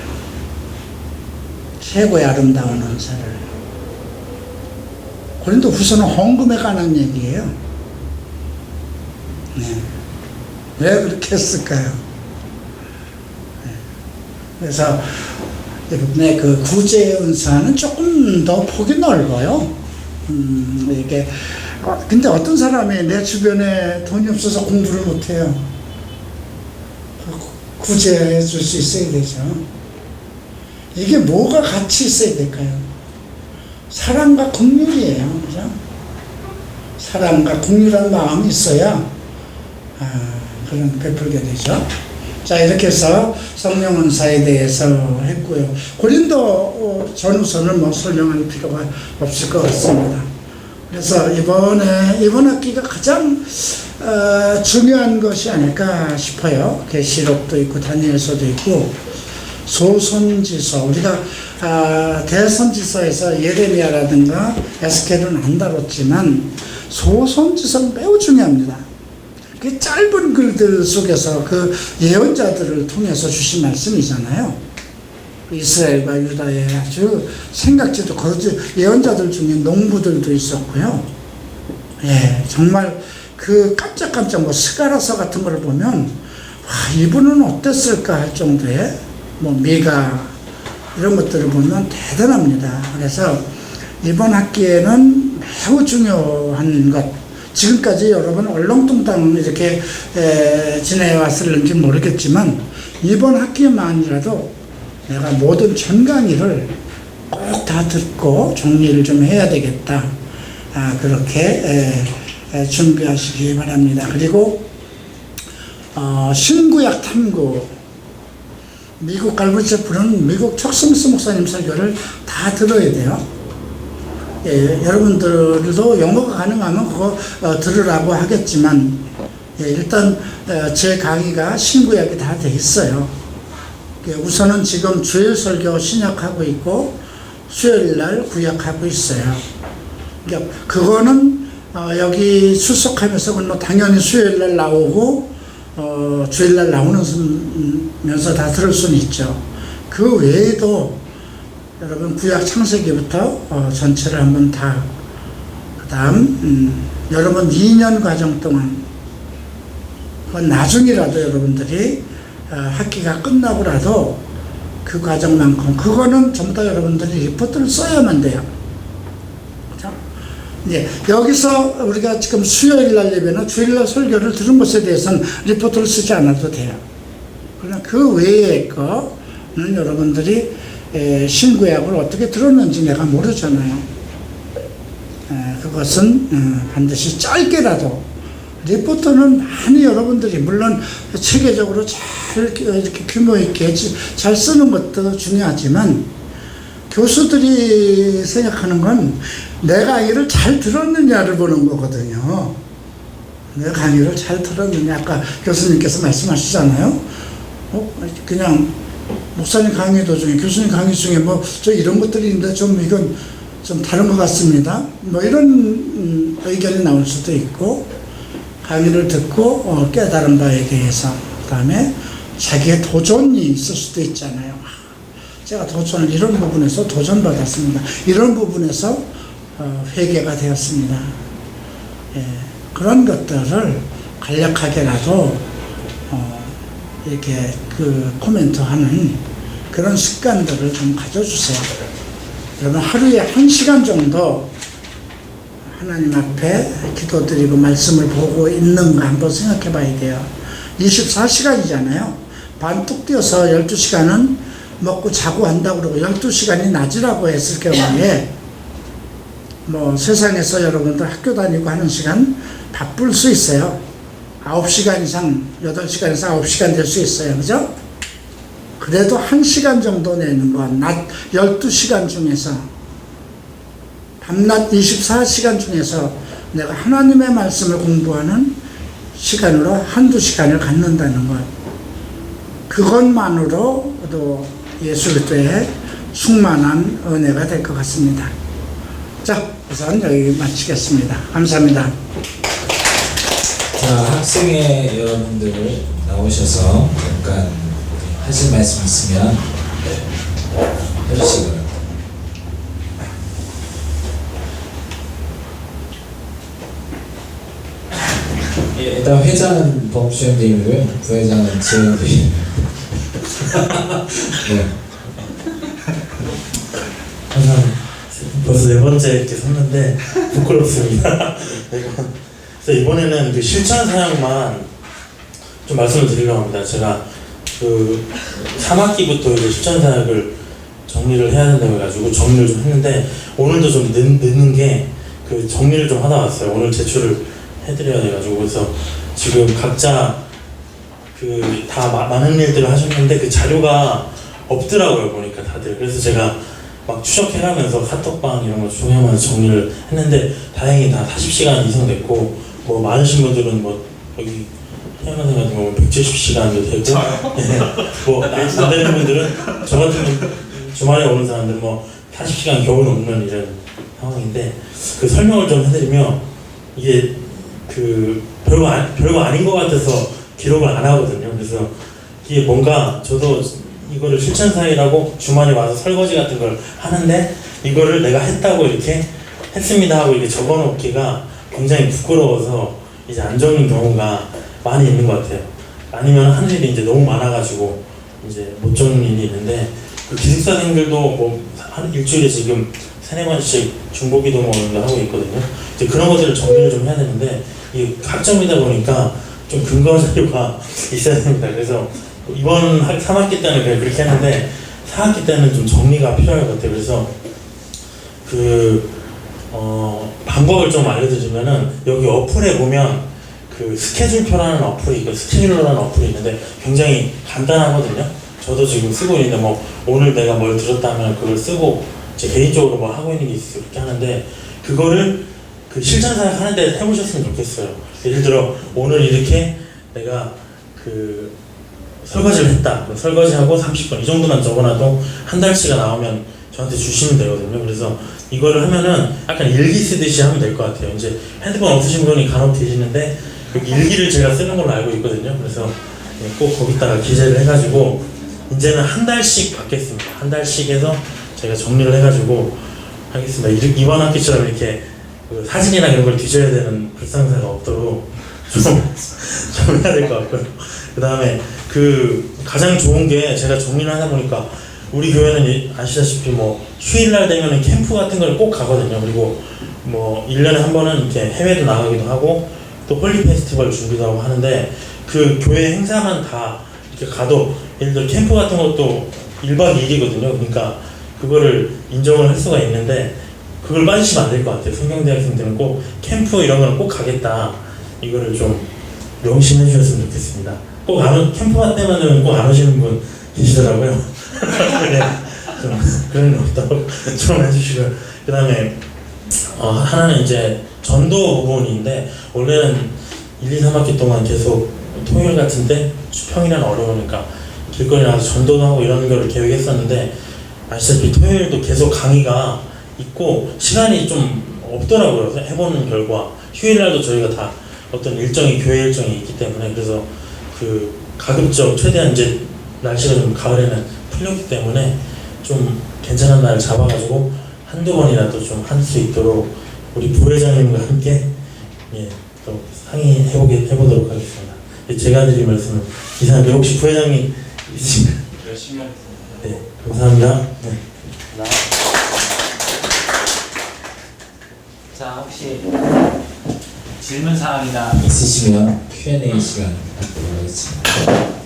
최고의 아름다운 은사를. 고린도 후서는 헌금에 관한 얘기예요. 네. 왜 그렇게 했을까요? 네. 그래서 이번에 그 구제의 은사는 조금 더 폭이 넓어요. 이게 근데 어떤 사람이 내 주변에 돈이 없어서 공부를 못해요. 구제해 줄 수 있어야 되죠. 이게 뭐가 같이 있어야 될까요? 사랑과 긍휼이에요. 그죠? 사랑과 긍휼한 마음이 있어야 그런 베풀게 되죠. 자, 이렇게 해서 성령 은사에 대해서 했고요. 고린도 전후서는 뭐 설명할 필요가 없을 것 같습니다. 그래서 이번 학기가 가장 중요한 것이 아닐까 싶어요. 계시록도 있고 다니엘서도 있고 소선지서, 우리가 대선지서에서 예레미야라든가 에스겔은 안 다뤘지만 소선지서는 매우 중요합니다. 그 짧은 글들 속에서 그 예언자들을 통해서 주신 말씀이잖아요. 이스라엘과 유다의 아주 생각지도 거짓 예언자들 중에 농부들도 있었고요. 예, 정말 그 깜짝깜짝 뭐 스가랴서 같은 걸 보면 와, 이분은 어땠을까 할 정도의 뭐 미가 이런 것들을 보면 대단합니다. 그래서 이번 학기에는 매우 중요한 것, 지금까지 여러분 얼렁뚱땅 이렇게 지내왔을는지 모르겠지만 이번 학기만이라도 내가 모든 전 강의를 꼭 다 듣고 정리를 좀 해야 되겠다. 그렇게 준비하시기 바랍니다. 그리고 신구약 탐구, 미국 갈부체프는 미국 척스미스 목사님 설교를 다 들어야 돼요. 예, 여러분들도 영어가 가능하면 그거 들으라고 하겠지만, 일단 제 강의가 신구약이 다 돼 있어요. 우선은 지금 주일 설교 신약하고 있고 수요일 날 구약하고 있어요. 그거는 여기 출석하면서 뭐 당연히 수요일 날 나오고 주일 날 나오면서 다 들을 수는 있죠. 그 외에도 여러분 구약 창세기부터 전체를 한번 다 그다음 여러분 2년 과정 동안 나중이라도 여러분들이 학기가 끝나고라도 그 과정만큼 그거는 전부 다 여러분들이 리포트를 써야만 돼요. 그렇죠? 이제 여기서 우리가 지금 수요일 날 예배나 주일 날 설교를 들은 것에 대해서는 리포트를 쓰지 않아도 돼요. 그러나 그 외의 거는 여러분들이 신구약을 어떻게 들었는지 내가 모르잖아요. 그것은 반드시 짧게라도 리포트는 많이 여러분들이 물론 체계적으로 잘 이렇게 규모 있게 잘 쓰는 것도 중요하지만 교수들이 생각하는 건 내 강의를 잘 들었느냐를 보는 거거든요. 내 강의를 잘 들었느냐 아까 교수님께서 말씀하시잖아요. 그냥 목사님 강의 도중에 교수님 강의 중에 뭐 저 이런 것들이 있는데 좀 이건 좀 다른 것 같습니다. 뭐 이런 의견이 나올 수도 있고 강의를 듣고 깨달은 바에 대해서 그다음에 자기의 도전이 있을 수도 있잖아요. 제가 도전을 이런 부분에서 도전받았습니다. 이런 부분에서 회개가 되었습니다. 그런 것들을 간략하게라도 이렇게 그 코멘트하는 그런 습관들을 좀 가져주세요. 여러분 하루에 1시간 정도 하나님 앞에 기도드리고 말씀을 보고 있는가 한번 생각해 봐야 돼요. 24시간이잖아요. 반 뚝 띄어서 12시간은 먹고 자고 한다고 그러고 12시간이 낮이라고 했을 경우에 뭐 세상에서 여러분들 학교 다니고 하는 시간 바쁠 수 있어요. 9시간 이상, 8시간에서 9시간 될 수 있어요. 그죠? 그래도 1시간 정도 내는 건 낮 12시간 중에서 밤낮 24시간 중에서 내가 하나님의 말씀을 공부하는 시간으로 한두 시간을 갖는다는 것. 그것만으로도 예수 그리스도의 충만한 은혜가 될 것 같습니다. 자, 우선 여기 마치겠습니다. 감사합니다. 자, 학생회 여러분들 나오셔서 잠깐 하실 말씀 있으면 해주시기 바랍니다. 일단 회장은 범수현님이고요, 부회장은 지현님. 네. 항상 벌써 4번째 이렇게 섰는데 부끄럽습니다. 그래서 이번에는 그 실천 사역만 좀 말씀을 드리려고 합니다. 제가 그 3학기부터 이제 실천 사역을 정리를 해야 된다고 해가지고 정리를 좀 했는데 오늘도 좀 늦는 게 그 정리를 좀 하다 왔어요. 오늘 제출을 해드려야 돼가지고 그래서 지금 각자 그 다 많은 일들을 하셨는데 그 자료가 없더라고요. 보니까 다들. 그래서 제가 막 추적해가면서 카톡방 이런 거 추적하면서 정리를 했는데 다행히 다 40시간 이상 됐고 뭐 많으신 분들은 뭐 여기 태어나서 같은 경우는 170시간도 되고 뭐 안 되는 분들은 저 같은 주말에 오는 사람들은 뭐 40시간 겨우 넘는 이런 상황인데 그 설명을 좀 해드리면 이게 그 별거 아닌 것 같아서 기록을 안 하거든요. 그래서 이게 뭔가 저도 이거를 실천사역이라고 주말에 와서 설거지 같은 걸 하는데 이거를 내가 했다고 이렇게 했습니다 하고 이렇게 적어놓기가 굉장히 부끄러워서 이제 안 적는 경우가 많이 있는 것 같아요. 아니면 하는 일이 이제 너무 많아가지고 이제 못 적는 일이 있는데 그 기숙사생들도 뭐 한 일주일에 지금 3-4번씩 중보기도 모임도 하고 있거든요. 이제 그런 것들을 정리를 좀 해야 되는데 이 학점이다 보니까 좀 근거 자료가 있어야 됩니다. 그래서 이번 3학기 때는 그냥 그렇게 했는데 4학기 때는 좀 정리가 필요할 것 같아요. 그래서 방법을 좀 알려드리면은 여기 어플에 보면 그 스케줄표라는 어플이 있고 스케줄러라는 어플이 있는데 굉장히 간단하거든요. 저도 지금 쓰고 있는데 뭐 오늘 내가 뭘 들었다면 그걸 쓰고 제 개인적으로 뭐 하고 있는 게 있어서 그렇게 하는데 그거를 그 실천 사역 하는데 해보셨으면 좋겠어요. 예를 들어 오늘 이렇게 내가 그 설거지를 했다. 그럼 설거지하고 30분 이 정도만 적어놔도 한 달치가 나오면 저한테 주시면 되거든요. 그래서 이거를 하면은 약간 일기 쓰듯이 하면 될 것 같아요. 이제 핸드폰 없으신 분이 간혹 계시는데 여기 일기를 제가 쓰는 걸로 알고 있거든요. 그래서 꼭 거기다가 기재를 해가지고 이제는 한 달씩 받겠습니다. 한 달씩 해서 제가 정리를 해가지고 하겠습니다. 이번 학기처럼 이렇게 그 사진이나 이런 걸 뒤져야 되는 불상사가 없도록 좀 해야 될 것 같고요. 그 다음에 그 가장 좋은 게 제가 정리를 하다 보니까 우리 교회는 아시다시피 뭐 휴일날 되면은 캠프 같은 걸 꼭 가거든요. 그리고 뭐 1년에 한 번은 이렇게 해외도 나가기도 하고 또 홀리 페스티벌 준비도 하고 하는데 그 교회 행사만 다 이렇게 가도 예를 들어 캠프 같은 것도 1박 2일이거든요. 그러니까 그거를 인정을 할 수가 있는데 그걸 빠지시면 안 될 것 같아요. 성경대학생들은 꼭 캠프 이런 거는 꼭 가겠다. 이거를 좀 명심해 주셨으면 좋겠습니다. 꼭 캠프 때만은 꼭 안 오시는 분 계시더라고요. 네, 좀 그런 거 없도록 좀 해주시고요. 그 다음에 하나는 이제 전도 부분인데 원래는 1, 2, 3학기 동안 계속 토요일 같은데 평일에는 어려우니까 길거리 나가서 전도도 하고 이런 거를 계획했었는데 아시다시피 토요일도 계속 강의가 있고 시간이 좀 없더라고요. 해보는 결과 휴일날도 저희가 다 어떤 일정이 교회 일정이 있기 때문에 그래서 그 가급적 최대한 이제 날씨가 좀 가을에는 풀렸기 때문에 좀 괜찮은 날 잡아가지고 한두 번이라도 좀 할 수 있도록 우리 부회장님과 함께 또 상의해보도록 하겠습니다. 제가 드릴 말씀은 이상하게 혹시 부회장님 있으신가요? 열심히 하겠습니다. 네, 감사합니다. 네. 자, 혹시 질문 사항이나 있으시면 Q&A 시간 갖도록 하겠습니다.